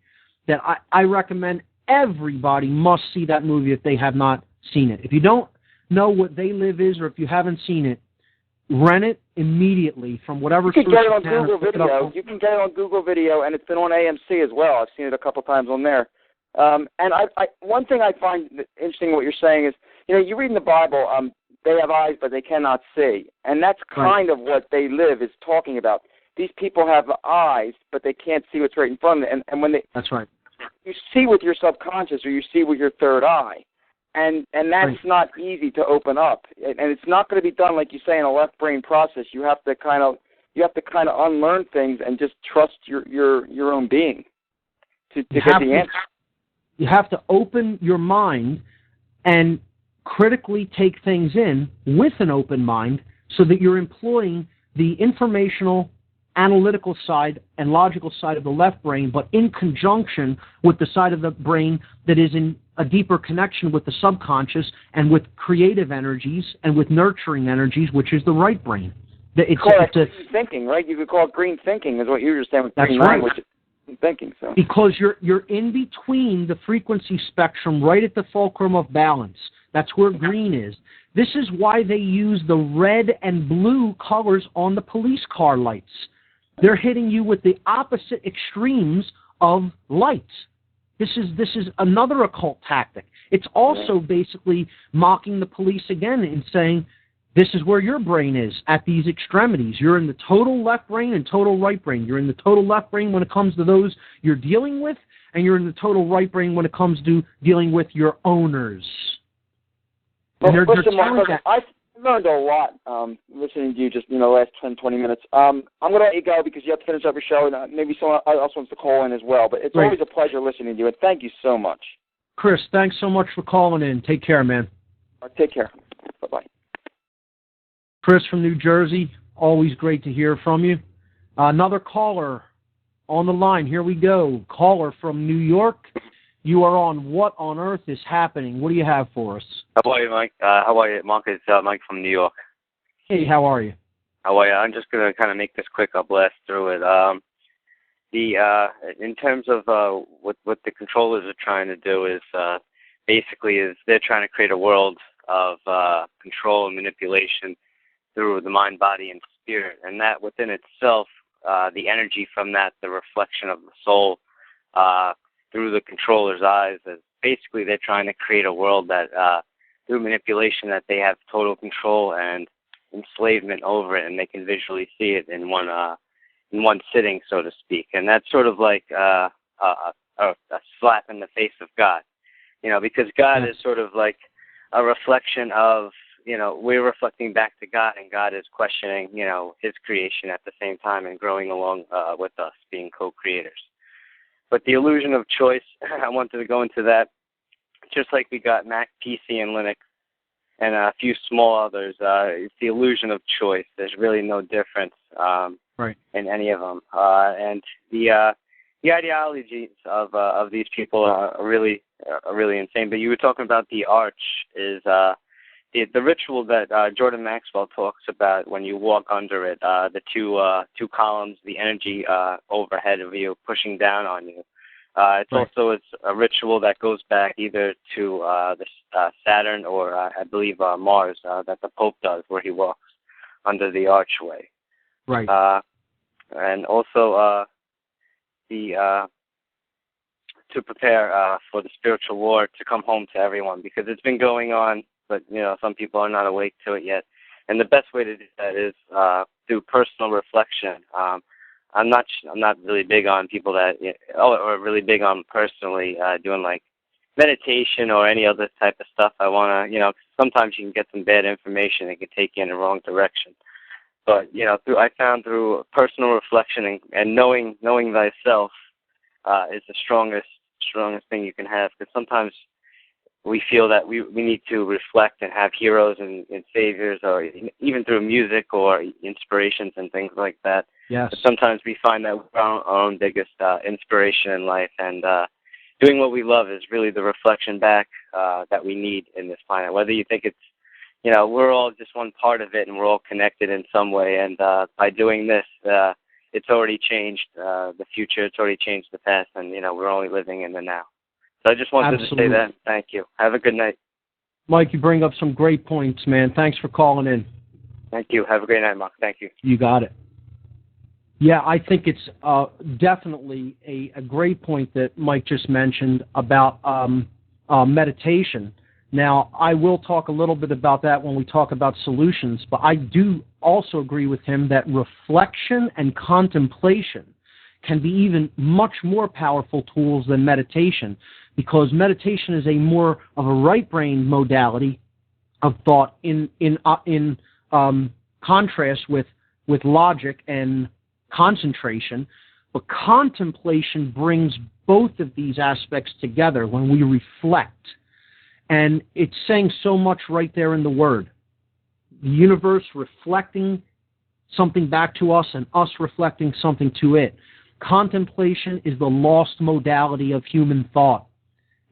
that I recommend everybody must see that movie if they have not seen it. If you don't know what They Live is, or if you haven't seen it, rent it immediately from whatever source you can. You can get it on Google Video. You can get it on Google Video, and it's been on AMC as well. I've seen it a couple times on there. And one thing I find interesting in what you're saying is, you read in the Bible, they have eyes, but they cannot see. And that's kind of what They Live is talking about. These people have eyes, but they can't see what's right in front of them. And when that's right. You see with your subconscious, or you see with your third eye. And that's not easy to open up. And it's not going to be done, like you say, in a left brain process. You have to kind of unlearn things and just trust your own being to get the answer. You have to open your mind and critically take things in with an open mind so that you're employing the informational, analytical side and logical side of the left brain, but in conjunction with the side of the brain that is in a deeper connection with the subconscious and with creative energies and with nurturing energies, which is the right brain. It's green thinking, right? You could call it green thinking, is what you were saying with green language. Thinking, so. Because you're in between the frequency spectrum, right at the fulcrum of balance. That's where green is. This is why they use the red and blue colors on the police car lights. They're hitting you with the opposite extremes of light. This is another occult tactic. It's also basically mocking the police again and saying, this is where your brain is, at these extremities. You're in the total left brain and total right brain. You're in the total left brain when it comes to those you're dealing with, and you're in the total right brain when it comes to dealing with your owners. Well, listen, Mark, I've learned a lot listening to you just the last 10, 20 minutes. I'm going to let you go because you have to finish up your show, and maybe someone else wants to call in as well. But it's always a pleasure listening to you, and thank you so much. Chris, thanks so much for calling in. Take care, man. Take care. Bye-bye. Chris from New Jersey, always great to hear from you. Another caller on the line. Here we go. Caller from New York. You are on What on Earth is Happening. What do you have for us? How are you, Mike? How are you, Mark? It's Mike from New York. Hey, how are you? How are you? I'm just going to kind of make this quick. I'll blast through it. In terms of what the controllers are trying to do is basically they're trying to create a world of control and manipulation through the mind, body, and spirit, and that within itself, the energy from that, the reflection of the soul through the controller's eyes, is basically they're trying to create a world that through manipulation that they have total control and enslavement over it, and they can visually see it in one sitting, so to speak. And that's sort of like a slap in the face of God, because God is sort of like a reflection of, we're reflecting back to God, and God is questioning, his creation at the same time and growing along with us, being co-creators. But the illusion of choice, I wanted to go into that, just like we got Mac, PC, and Linux, and a few small others. It's the illusion of choice. There's really no difference in any of them. And the ideologies of these people are really insane. But you were talking about the arch is the ritual that Jordan Maxwell talks about when you walk under it, the two columns, the energy overhead of you pushing down on you. It's a ritual that goes back either to Saturn or I believe Mars that the Pope does, where he walks under the archway. Right. And also to prepare for the spiritual war to come home to everyone, because it's been going on, but some people are not awake to it yet. And the best way to do that is through personal reflection. I'm not really big on people that or really big on personally doing like meditation or any other type of stuff. I want to, sometimes you can get some bad information that can take you in the wrong direction. But I found through personal reflection and knowing thyself is the strongest thing you can have, because sometimes we feel that we need to reflect and have heroes and saviors, or even through music or inspirations and things like that. Yes. But sometimes we find that we're our own biggest inspiration in life, and doing what we love is really the reflection back that we need in this planet. Whether you think it's, we're all just one part of it, and we're all connected in some way. And by doing this, it's already changed the future. It's already changed the past, and we're only living in the now. So I just wanted to say that. Thank you. Have a good night. Mike, you bring up some great points, man. Thanks for calling in. Thank you. Have a great night, Mark. Thank you. You got it. Yeah, I think it's definitely a great point that Mike just mentioned about meditation. Now, I will talk a little bit about that when we talk about solutions, but I do also agree with him that reflection and contemplation can be even much more powerful tools than meditation, because meditation is a more of a right brain modality of thought in contrast with logic and concentration. But contemplation brings both of these aspects together when we reflect. And it's saying so much right there in the word. The universe reflecting something back to us and us reflecting something to it. Contemplation is the lost modality of human thought,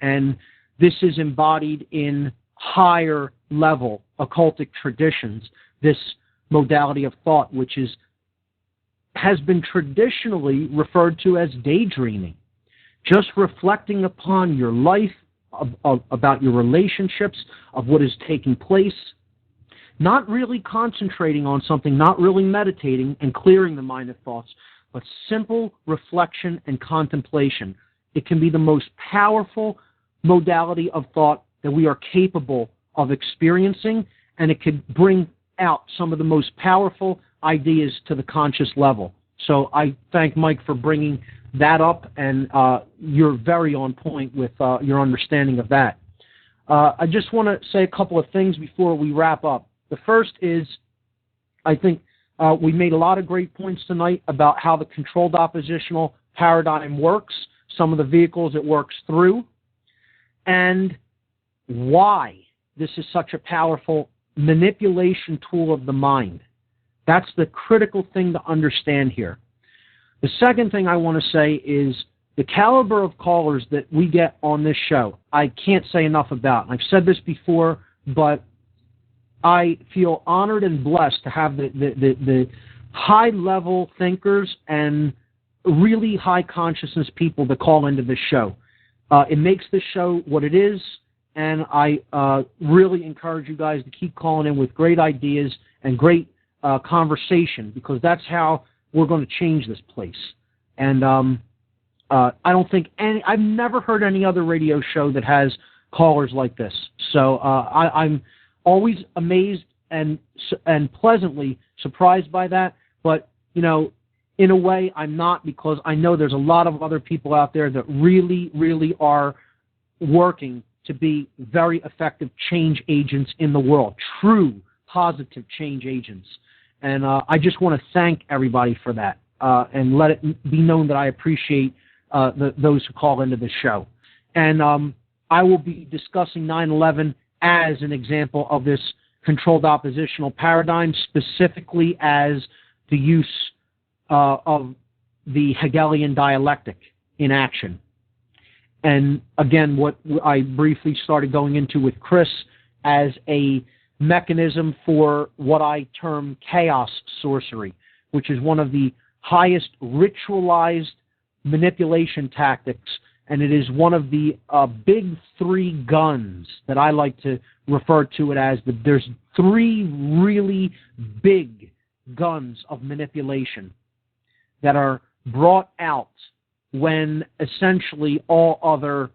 and this is embodied in higher level occultic traditions, this modality of thought, which has been traditionally referred to as daydreaming, just reflecting upon your life, about your relationships, of what is taking place, not really concentrating on something, not really meditating and clearing the mind of thoughts, but simple reflection and contemplation. It can be the most powerful modality of thought that we are capable of experiencing, and it could bring out some of the most powerful ideas to the conscious level. So I thank Mike for bringing that up, and you're very on point with your understanding of that. I just want to say a couple of things before we wrap up. The first is, I think we made a lot of great points tonight about how the controlled oppositional paradigm works, some of the vehicles it works through, and why this is such a powerful manipulation tool of the mind. That's the critical thing to understand here. The second thing I want to say is the caliber of callers that we get on this show, I can't say enough about. I've said this before, but I feel honored and blessed to have the high-level thinkers and really high-consciousness people that call into this show. It makes this show what it is, and I really encourage you guys to keep calling in with great ideas and great conversation, because that's how we're going to change this place. And I don't think I've never heard any other radio show that has callers like this. So I'm always amazed and pleasantly surprised by that. But, you know, in a way, I'm not, because I know there's a lot of other people out there that really, really are working to be very effective change agents in the world, true positive change agents. And I just want to thank everybody for that, and let it be known that I appreciate those who call into the show. And I will be discussing 9/11 as an example of this controlled oppositional paradigm, specifically as the use of the Hegelian dialectic in action. And again, what I briefly started going into with Chris as a mechanism for what I term chaos sorcery, which is one of the highest ritualized manipulation tactics, and it is one of the big three guns that I like to refer to it as. There's three really big guns of manipulation that are brought out when essentially all other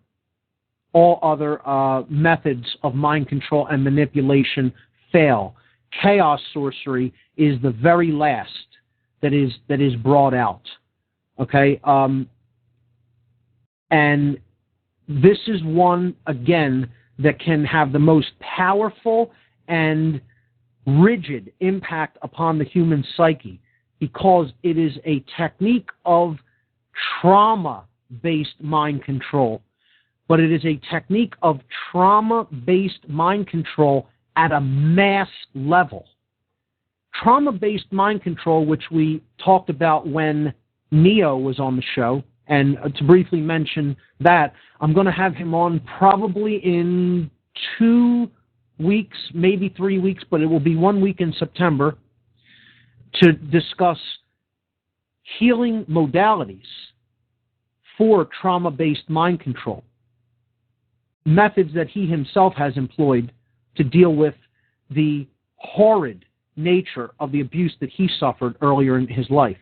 methods of mind control and manipulation fail. Chaos sorcery is the very last that is brought out. Okay, and this is one, again, that can have the most powerful and rigid impact upon the human psyche, because it is a technique of trauma-based mind control, but it is a technique of trauma-based mind control at a mass level. Trauma-based mind control, which we talked about when Neo was on the show, and to briefly mention that, I'm going to have him on probably in 2 weeks, maybe 3 weeks, but it will be 1 week in September, to discuss healing modalities for trauma-based mind control, methods that he himself has employed to deal with the horrid nature of the abuse that he suffered earlier in his life.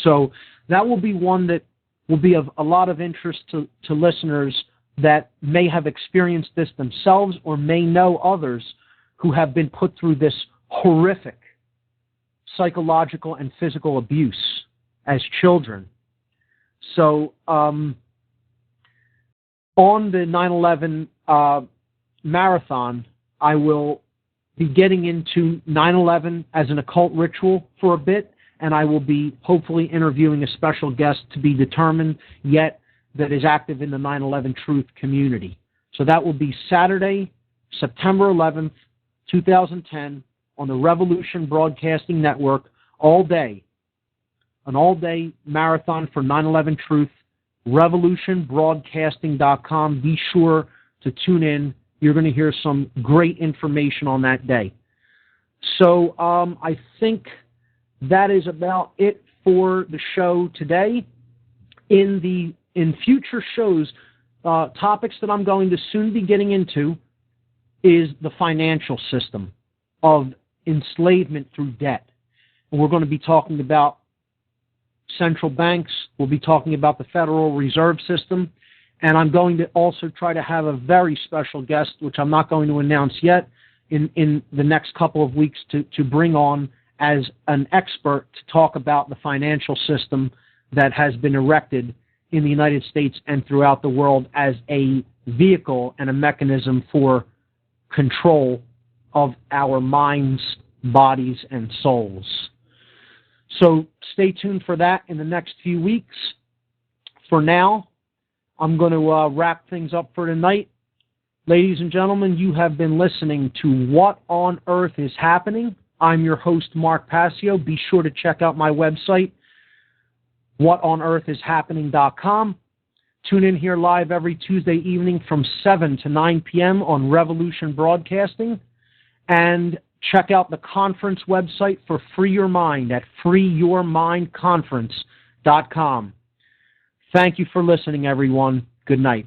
So that will be one that will be of a lot of interest to listeners that may have experienced this themselves or may know others who have been put through this horrific psychological and physical abuse as children. So on the 9/11 marathon, I will be getting into 9/11 as an occult ritual for a bit, and I will be hopefully interviewing a special guest to be determined yet that is active in the 9/11 Truth community. So that will be Saturday, September 11th, 2010, on the Revolution Broadcasting Network all day, an all-day marathon for 9/11 Truth, revolutionbroadcasting.com. Be sure to tune in. You're going to hear some great information on that day. So I think that is about it for the show today. In future shows, topics that I'm going to soon be getting into is the financial system of enslavement through debt. And we're going to be talking about central banks. We'll be talking about the Federal Reserve System. And I'm going to also try to have a very special guest, which I'm not going to announce yet, in the next couple of weeks to bring on as an expert to talk about the financial system that has been erected in the United States and throughout the world as a vehicle and a mechanism for control of our minds, bodies, and souls. So stay tuned for that in the next few weeks. For now, I'm going to wrap things up for tonight. Ladies and gentlemen, you have been listening to What on Earth is Happening. I'm your host, Mark Passio. Be sure to check out my website, whatonearthishappening.com. Tune in here live every Tuesday evening from 7 to 9 p.m. on Revolution Broadcasting. And check out the conference website for Free Your Mind at freeyourmindconference.com. Thank you for listening, everyone. Good night.